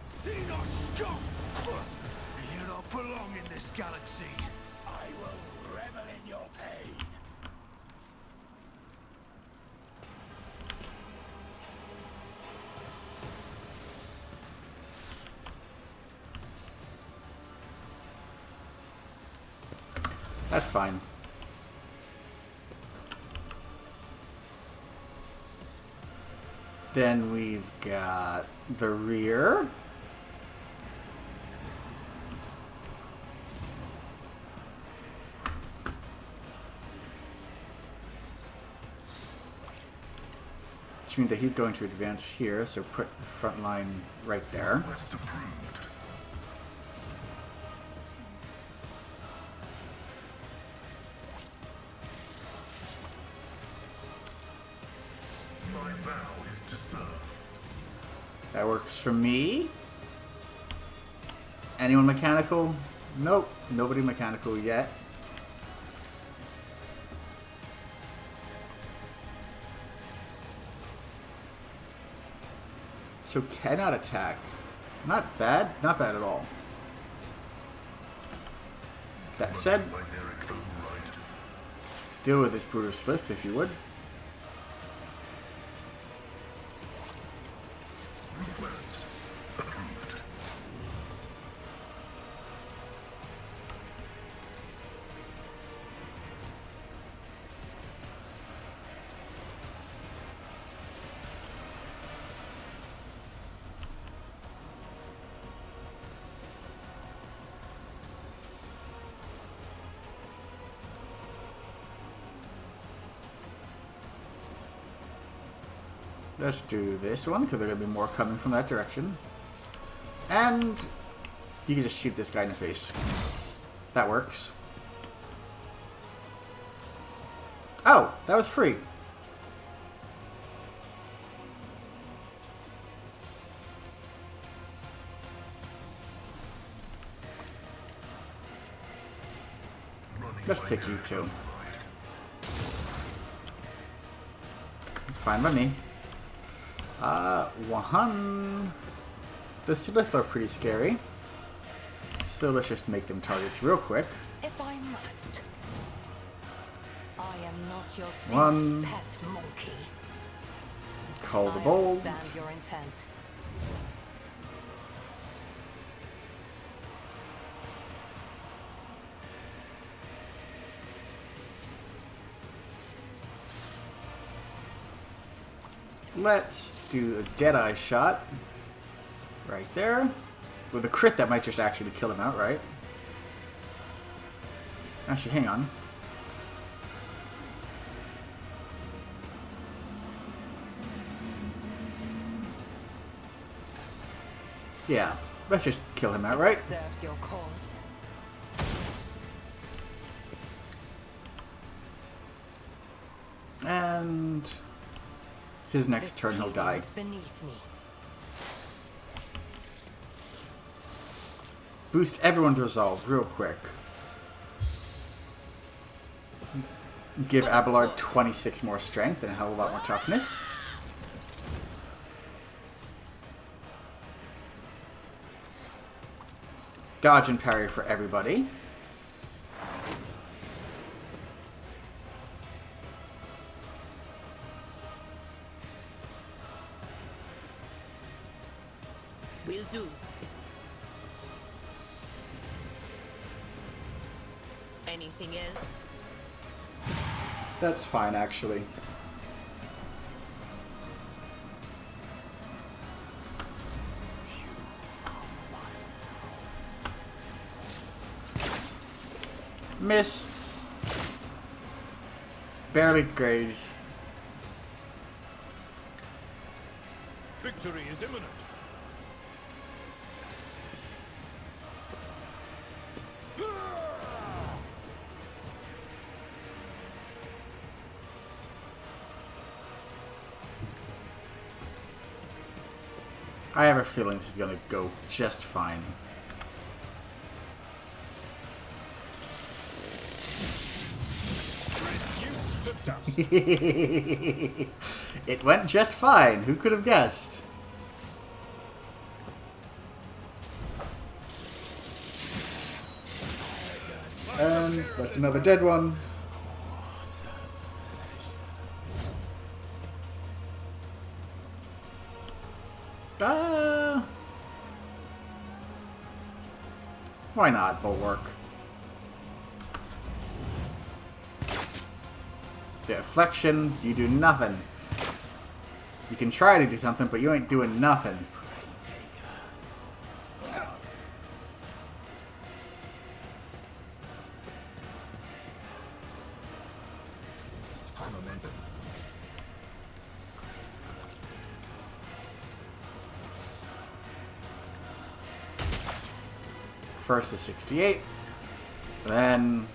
See no scum! You don't belong in this galaxy. I will revel in your pain. That's fine. Then we've got the rear. Which means that he's going to advance here, so put the front line right there. Request approved. My vow is to serve. That works for me. Anyone mechanical? Nope, nobody mechanical yet. So cannot attack. Not bad. Not bad at all. That said, Binaric override. deal with this Brutus Swift if you would. Request approved. Let's do this one, because there are going to be more coming from that direction. And you can just shoot this guy in the face. That works. Oh, that was free. Let's pick you two. Fine by me. One. The Slith are pretty scary. So let's just make them targets real quick. If I must. I am not your One. pet monkey. Call the I bold. understand your intent. Let's do a Deadeye shot. Right there. With a crit that might just actually kill him outright. Actually, hang on. Yeah, let's just kill him outright. Serves your cause. And his next This turn he'll kingdom die. is beneath me. Boost everyone's resolve real quick. Give Abelard 26 more strength and a hell of a lot more toughness. Dodge and parry for everybody. Will do. Anything else? That's fine, actually. Miss. Barely graze. Victory is imminent. I have a feeling this is gonna go just fine. Reduced to dust. It went just fine. Who could have guessed? And that's another dead one. Why not, Bulwark? Deflection, you do nothing. You can try to do something, but you ain't doing nothing. First is 68. Then...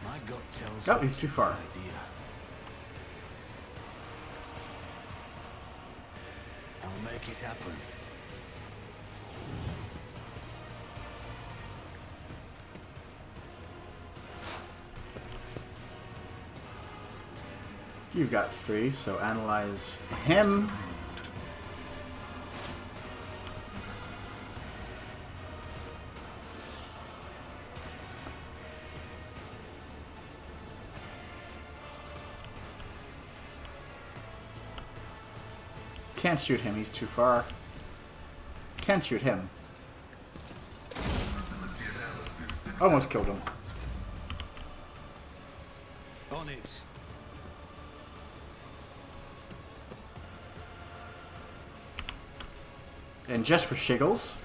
My gut tells oh, he's too far. idea. I'll make it happen. You got 3, so analyze him. Can't shoot him, he's too far. Can't shoot him. Almost killed him. On it. And just for shiggles,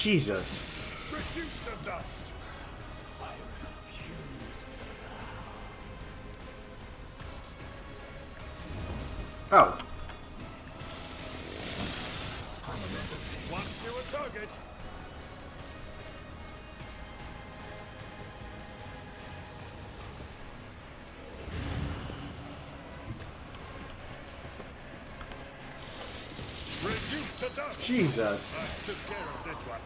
Jesus. Reduce to dust. Oh. One fewer target. Reduce to dust. Jesus. I took care of this one.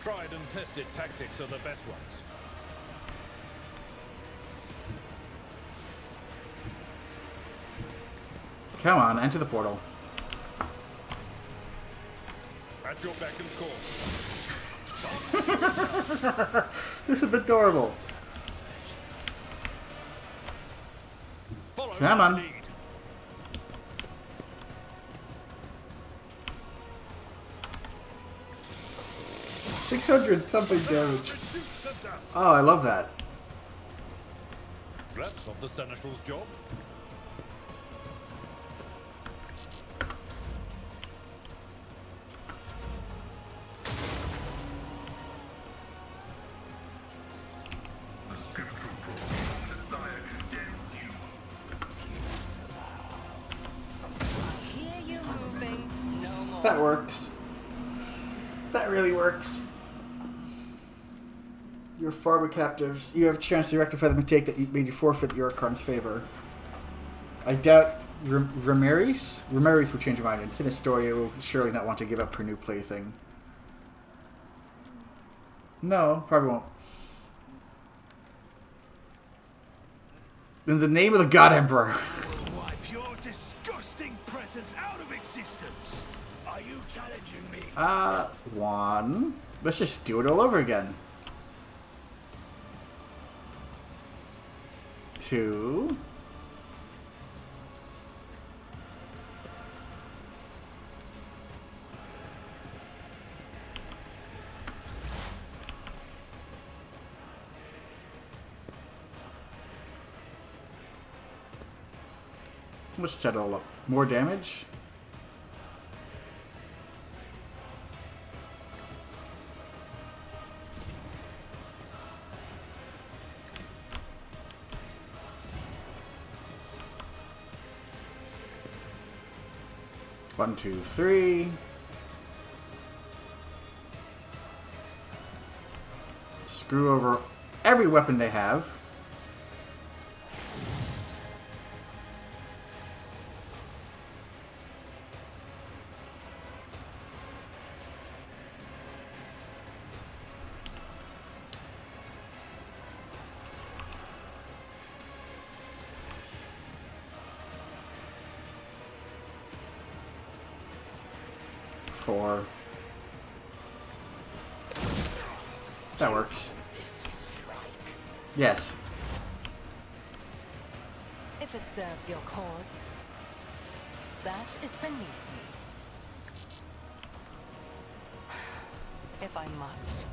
Tried and tested tactics are the best ones. Come on, enter the portal. At your beck and call. This is adorable. Follow Come my on. lead. $600 something damage. Reduce to dust. Oh, I love that. That's not the Seneschal's job. The spiritual proclaim Messiah condemns you. Hear you moving. No more. That works. That really works. Your farmer captives. You have a chance to rectify the mistake that made you forfeit your Yrkarn's favor. I doubt Ramirez will change your mind. It's in a story. It will surely not want to give up her new plaything. No, probably won't. In the name of the God Emperor. Wipe your disgusting presence out of existence. Are you challenging me? One. Let's just do it all over again. 2. Let's set it all up. More damage. One, two, three. Screw over every weapon they have. Four. That works. Yes. if it serves your cause. That is beneath me. If I must.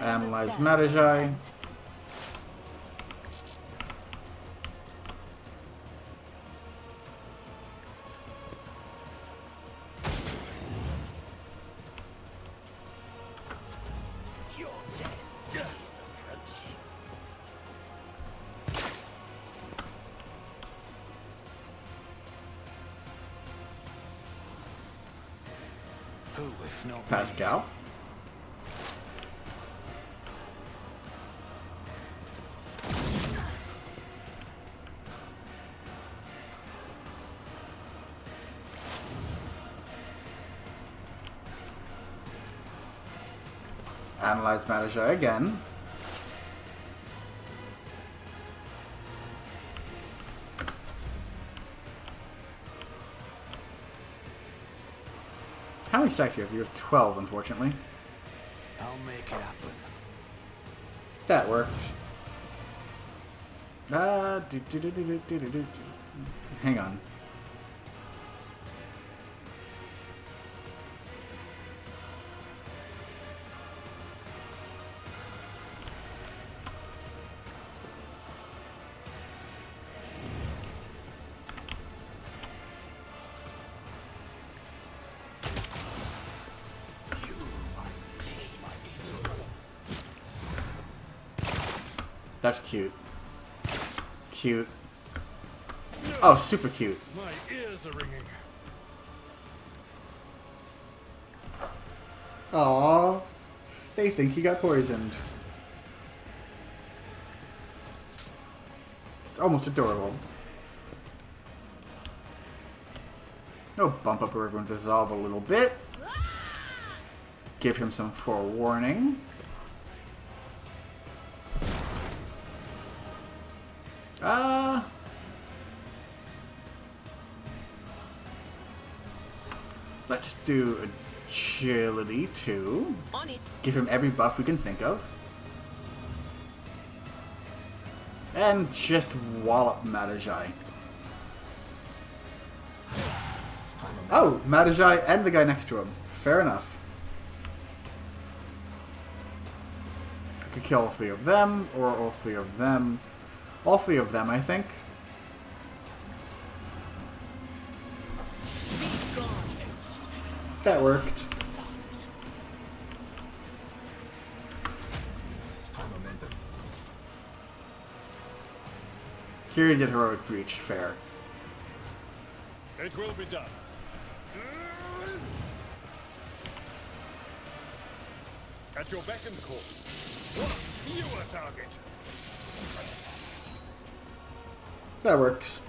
Analyze Marazhai. Your death is approaching. Who, if not me? Pascal. Analyze Marazhai again. How many stacks do you have? You have 12, unfortunately. I'll make it happen. That worked. Hang on. That's cute. Cute. Oh, super cute. My ears are ringing. Aww. They think he got poisoned. It's almost adorable. Oh, bump up everyone's resolve a little bit. Give him some forewarning. Let's do agility too. On it. Give him every buff we can think of. And just wallop Marazhai. Oh, Marazhai and the guy next to him. Fair enough. I could kill all three of them, or all three of them. All three of them, I think. That worked. Kiri did heroic breach, fair. It will be done. At your beck and call. You a target. That works.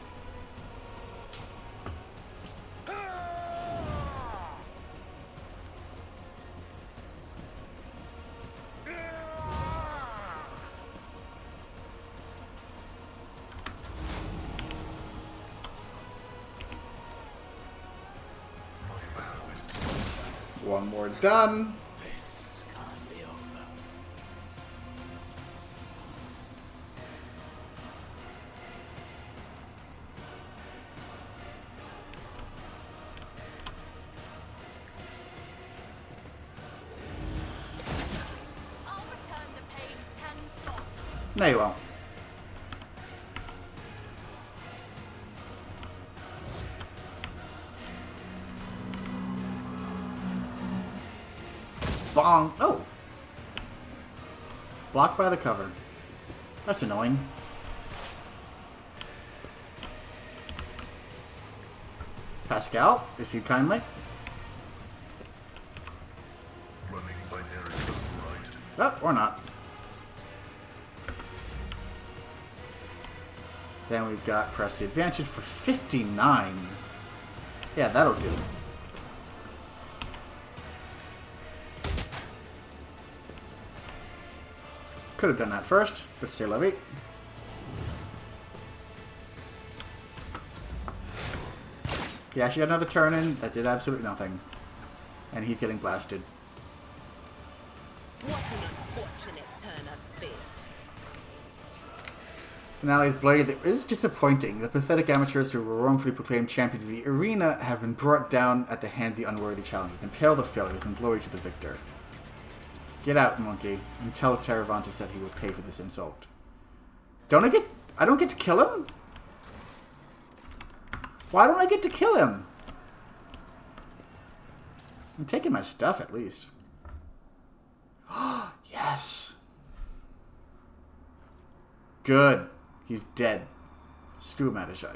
One more done. This can't be over. I'll return the pain tenfold. No, you won't. Bong! Oh! Blocked by the cover. That's annoying. Pascal, if you kindly. Running binary code right. Oh, or not. Then we've got press the advantage for 59. Yeah, that'll do. Could have done that first, but c'est la vie. Yeah, she got another turn in. That did absolutely nothing. And he's getting blasted. What an unfortunate turn of fate. Finale is bloody. It is disappointing. The pathetic amateurs who were wrongfully proclaimed champions of the arena have been brought down at the hand of the unworthy challengers. Impale the failures and glory to the victor. Get out, monkey, and tell Taravantis that he will pay for this insult. I don't get to kill him? Why don't I get to kill him? I'm taking my stuff, at least. Yes! Good. He's dead. Screw Marazhai.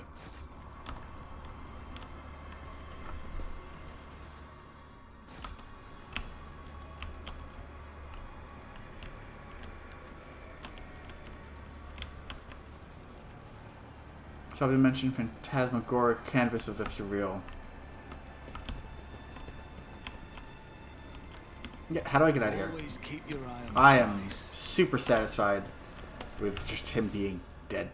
Something mentioned phantasmagoric canvas of the surreal. Yeah, how do I get out of here? Keep your eye on I am super satisfied with just him being dead.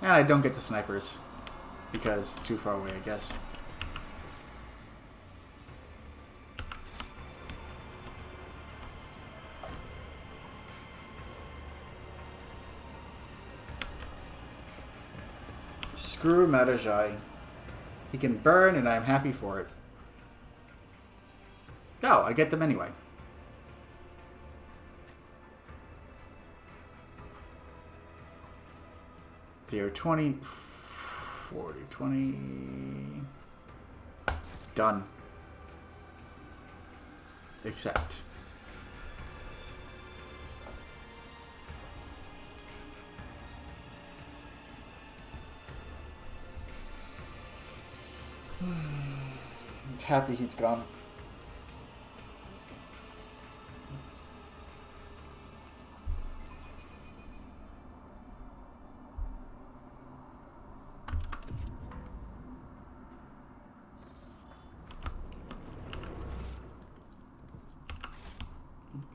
And I don't get the snipers because it's too far away, I guess. Screw Marazhai. He can burn, and I'm happy for it. Oh, I get them anyway. There, 20, 40, 20. Done. Accept. I'm happy he's gone.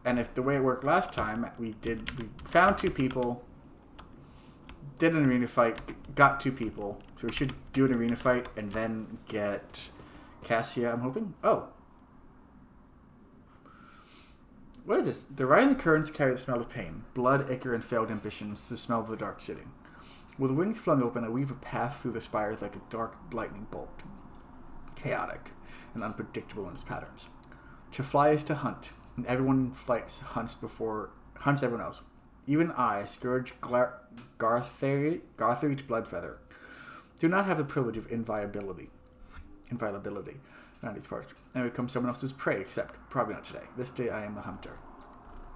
And if the way it worked last time, we found 2 people, did an arena fight, got 2 people. So we should do an arena fight and then get Cassia, I'm hoping. Oh. What is this? The riding the currents carry the smell of pain, blood, ichor, and failed ambitions, the smell of the dark city. With the wings flung open, I weave a path through the spires like a dark lightning bolt. Chaotic and unpredictable in its patterns. To fly is to hunt, and everyone in flight hunts everyone else. Even I, Scourge Garthary Bloodfeather, do not have the privilege of inviolability around these parts, and become someone else's prey, except probably not today. This day I am the hunter.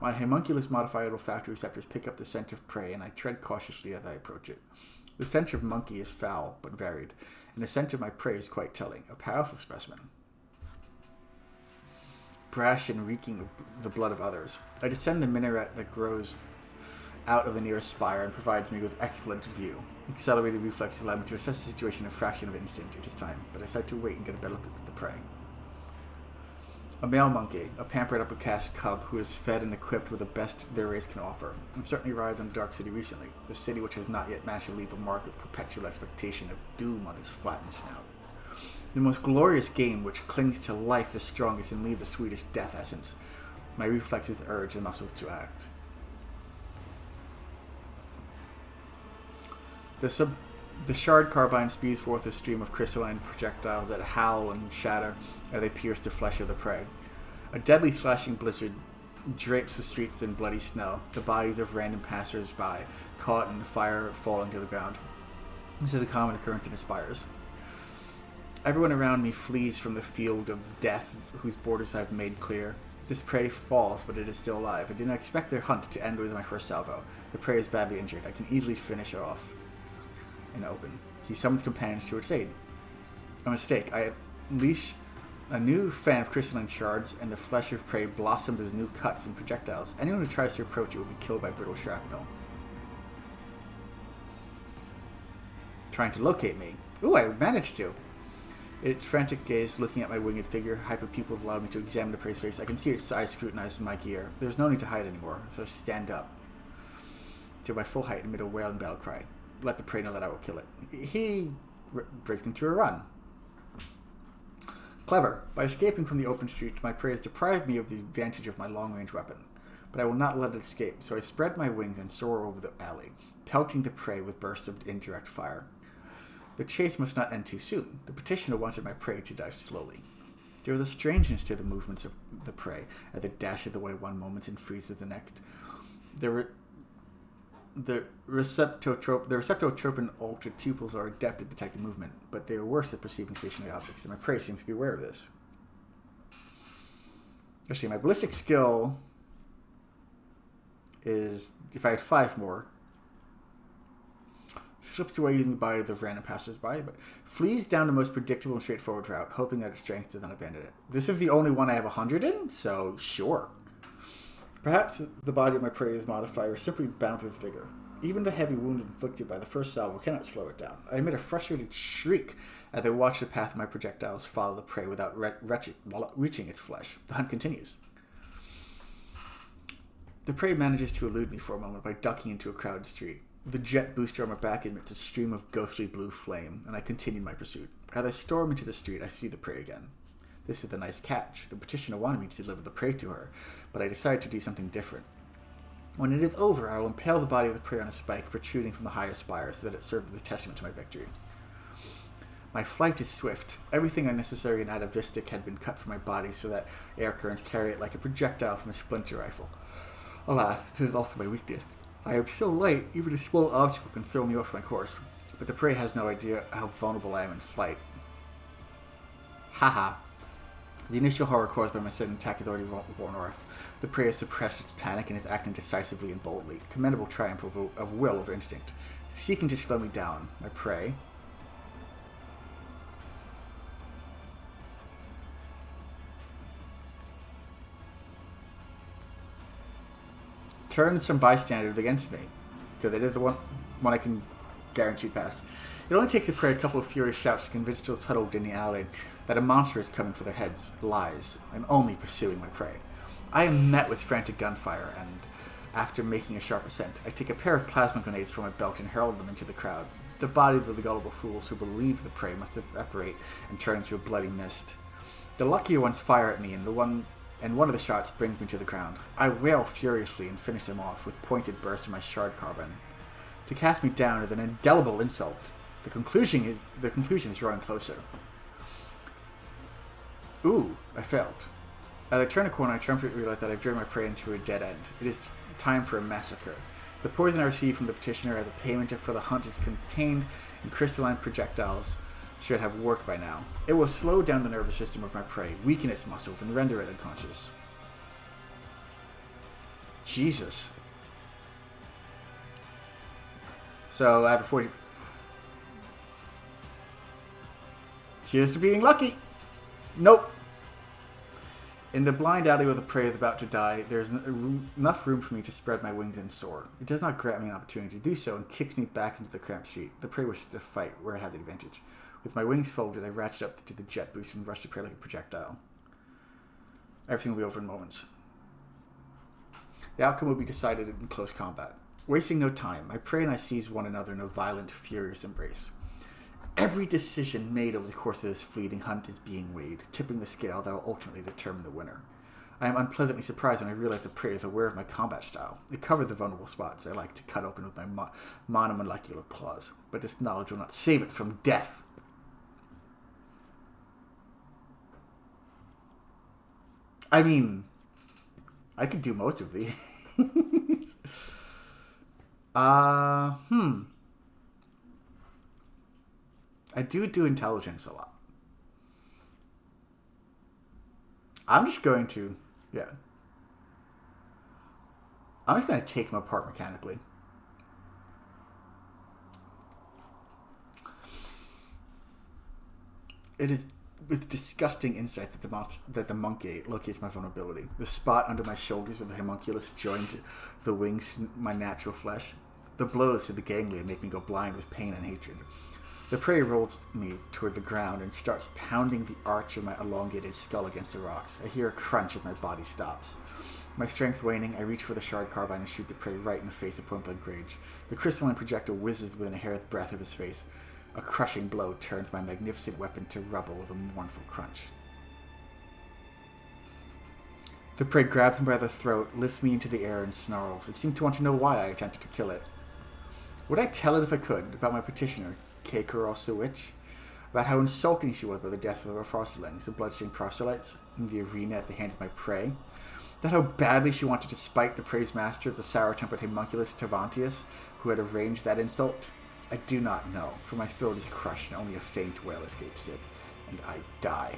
My homunculus modified olfactory receptors pick up the scent of prey, and I tread cautiously as I approach it. The stench of monkey is foul, but varied, and the scent of my prey is quite telling. A powerful specimen. Brash and reeking of the blood of others. I descend the minaret that grows out of the nearest spire and provides me with excellent view. Accelerated reflexes allow me to assess the situation in a fraction of an instant. It is time, but I decide to wait and get a better look at the prey. A male monkey, a pampered upper-caste cub who is fed and equipped with the best their race can offer, and certainly arrived in the Dark City recently, the city which has not yet managed to leave a mark of perpetual expectation of doom on its flattened snout. The most glorious game which clings to life the strongest and leaves the sweetest death essence. My reflexes urge the muscles to act. The shard carbine spews forth a stream of crystalline projectiles that howl and shatter as they pierce the flesh of the prey. A deadly slashing blizzard drapes the streets in bloody snow, the bodies of random passers-by caught in the fire falling to the ground. This is a common occurrence in the spires. Everyone around me flees from the field of death whose borders I have made clear. This prey falls, but it is still alive. I did not expect their hunt to end with my first salvo. The prey is badly injured. I can easily finish it off in open. He summons companions to its aid. A mistake. I unleash a new fan of crystalline shards, and the flesh of prey blossoms with new cuts and projectiles. Anyone who tries to approach it will be killed by brittle shrapnel. Trying to locate me. Ooh, I managed to. Its frantic gaze looking at my winged figure, hyper-pupils allowed me to examine the prey's face. I can see its eyes scrutinizing my gear. There's no need to hide anymore, so I stand up to my full height amid a wailing battle cry. Let the prey know that I will kill it. He breaks into a run. Clever. By escaping from the open street, my prey has deprived me of the advantage of my long-range weapon. But I will not let it escape, so I spread my wings and soar over the alley, pelting the prey with bursts of indirect fire. The chase must not end too soon. The petitioner wanted my prey to die slowly. There was a strangeness to the movements of the prey, as it dashes away one moment and freezes the next. The receptotrope and altered pupils are adept at detecting movement, but they are worse at perceiving stationary objects, and my prey seems to be aware of this. Let's see, my ballistic skill is, if I had 5 more, slips away using the body of the random passers-by, but flees down the most predictable and straightforward route, hoping that its strength does not abandon it. This is the only one I have 100 in, so sure. Perhaps the body of my prey is modified or simply bound with vigor. Even the heavy wound inflicted by the first salvo cannot slow it down. I emit a frustrated shriek as I watch the path of my projectiles follow the prey without reaching its flesh. The hunt continues. The prey manages to elude me for a moment by ducking into a crowded street. The jet booster on my back emits a stream of ghostly blue flame, and I continue my pursuit. As I storm into the street, I see the prey again. This is a nice catch. The petitioner wanted me to deliver the prey to her, but I decided to do something different. When it is over, I will impale the body of the prey on a spike protruding from the higher spire so that it serves as a testament to my victory. My flight is swift. Everything unnecessary and atavistic had been cut from my body so that air currents carry it like a projectile from a splinter rifle. Alas, this is also my weakness. I am so light, even a small obstacle can throw me off my course. But the prey has no idea how vulnerable I am in flight. Haha. The initial horror caused by my sudden attack is already worn off. The prey has suppressed its panic and is acting decisively and boldly. Commendable triumph of will over instinct. Seeking to slow me down, my prey turned some bystanders against me, because it is the one I can guarantee pass. It only takes the prey a couple of furious shouts to convince those huddled in the alley that a monster is coming for their heads. Lies. I'm only pursuing my prey. I am met with frantic gunfire, and after making a sharp ascent, I take a pair of plasma grenades from my belt and hurl them into the crowd. The bodies of the gullible fools who believe the prey must evaporate and turn into a bloody mist. The luckier ones fire at me, and one of the shots brings me to the ground. I wail furiously and finish them off with pointed bursts of my shard carbine. To cast me down is an indelible insult. The conclusion is drawing closer. Ooh, I failed. As I turn a corner, I triumphantly realize that I've driven my prey into a dead end. It is time for a massacre. The poison I receive from the petitioner as a payment for the hunt is contained in crystalline projectiles should have worked by now. It will slow down the nervous system of my prey, weaken its muscles, and render it unconscious. Jesus. So I have a 40... Here's to being lucky! Nope. In the blind alley where the prey is about to die, there's enough room for me to spread my wings and soar. It does not grant me an opportunity to do so and kicks me back into the cramped street. The prey wishes to fight where it had the advantage. With my wings folded, I ratchet up to the jet boost and rush the prey like a projectile. Everything will be over in moments. The outcome will be decided in close combat. Wasting no time, my prey and I seize one another in a violent, furious embrace. Every decision made over the course of this fleeting hunt is being weighed, tipping the scale that will ultimately determine the winner. I am unpleasantly surprised when I realize the prey is aware of my combat style. It covers the vulnerable spots I like to cut open with my monomolecular claws, but this knowledge will not save it from death. I mean, I could do most of these. I do intelligence a lot. I'm just going to, I'm just going to take them apart mechanically. It is with disgusting insight that the monkey locates my vulnerability. The spot under my shoulders where the homunculus joined the wings to my natural flesh. The blows to the ganglia make me go blind with pain and hatred. The prey rolls me toward the ground and starts pounding the arch of my elongated skull against the rocks. I hear a crunch as my body stops. My strength waning, I reach for the shard carbine and shoot the prey right in the face of point-blank rage. The crystalline projectile whizzes within a hair's breadth of his face. A crushing blow turns my magnificent weapon to rubble with a mournful crunch. The prey grabs him by the throat, lifts me into the air, and snarls. It seemed to want to know why I attempted to kill it. Would I tell it if I could about my petitioner, Kaker Witch? About how insulting she was by the death of her fosterlings, the bloodstained proselytes, in the arena at the hands of my prey? That how badly she wanted to spite the prey's master, the sour-tempered homunculus Tavantius, who had arranged that insult? I do not know, for my throat is crushed and only a faint wail escapes it, and I die.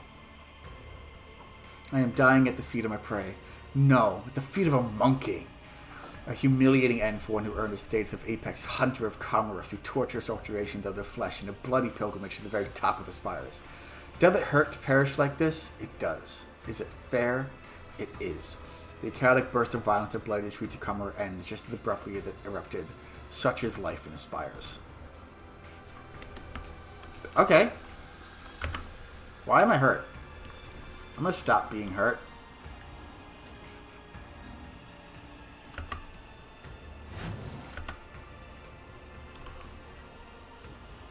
I am dying at the feet of my prey. No, at the feet of a monkey. A humiliating end for one who earned the status of apex hunter of commerce through torturous alterations of their flesh and a bloody pilgrimage to the very top of the spires. Does it hurt to perish like this? It does. Is it fair? It is. The chaotic burst of violence and blood is reached the comer ends just as abruptly as it erupted. Such is life in the spires. Okay. Why am I hurt? I'm gonna stop being hurt.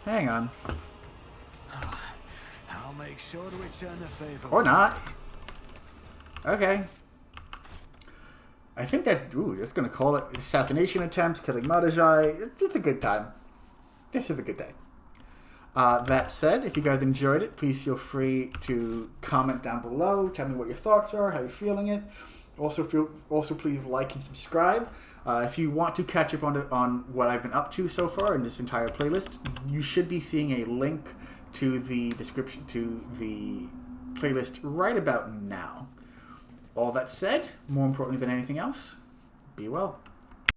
Hang on. I'll make sure to return the favor. Or not. Okay. I think that's... Ooh, just gonna call it assassination attempts, killing Marazhai. It's a good time. This is a good day. That said, if you guys enjoyed it, please feel free to comment down below. Tell me what your thoughts are, how you're feeling it. Also, please like and subscribe. If you want to catch up on what I've been up to so far in this entire playlist, you should be seeing a link to the description to the playlist right about now. All that said, more importantly than anything else, be well.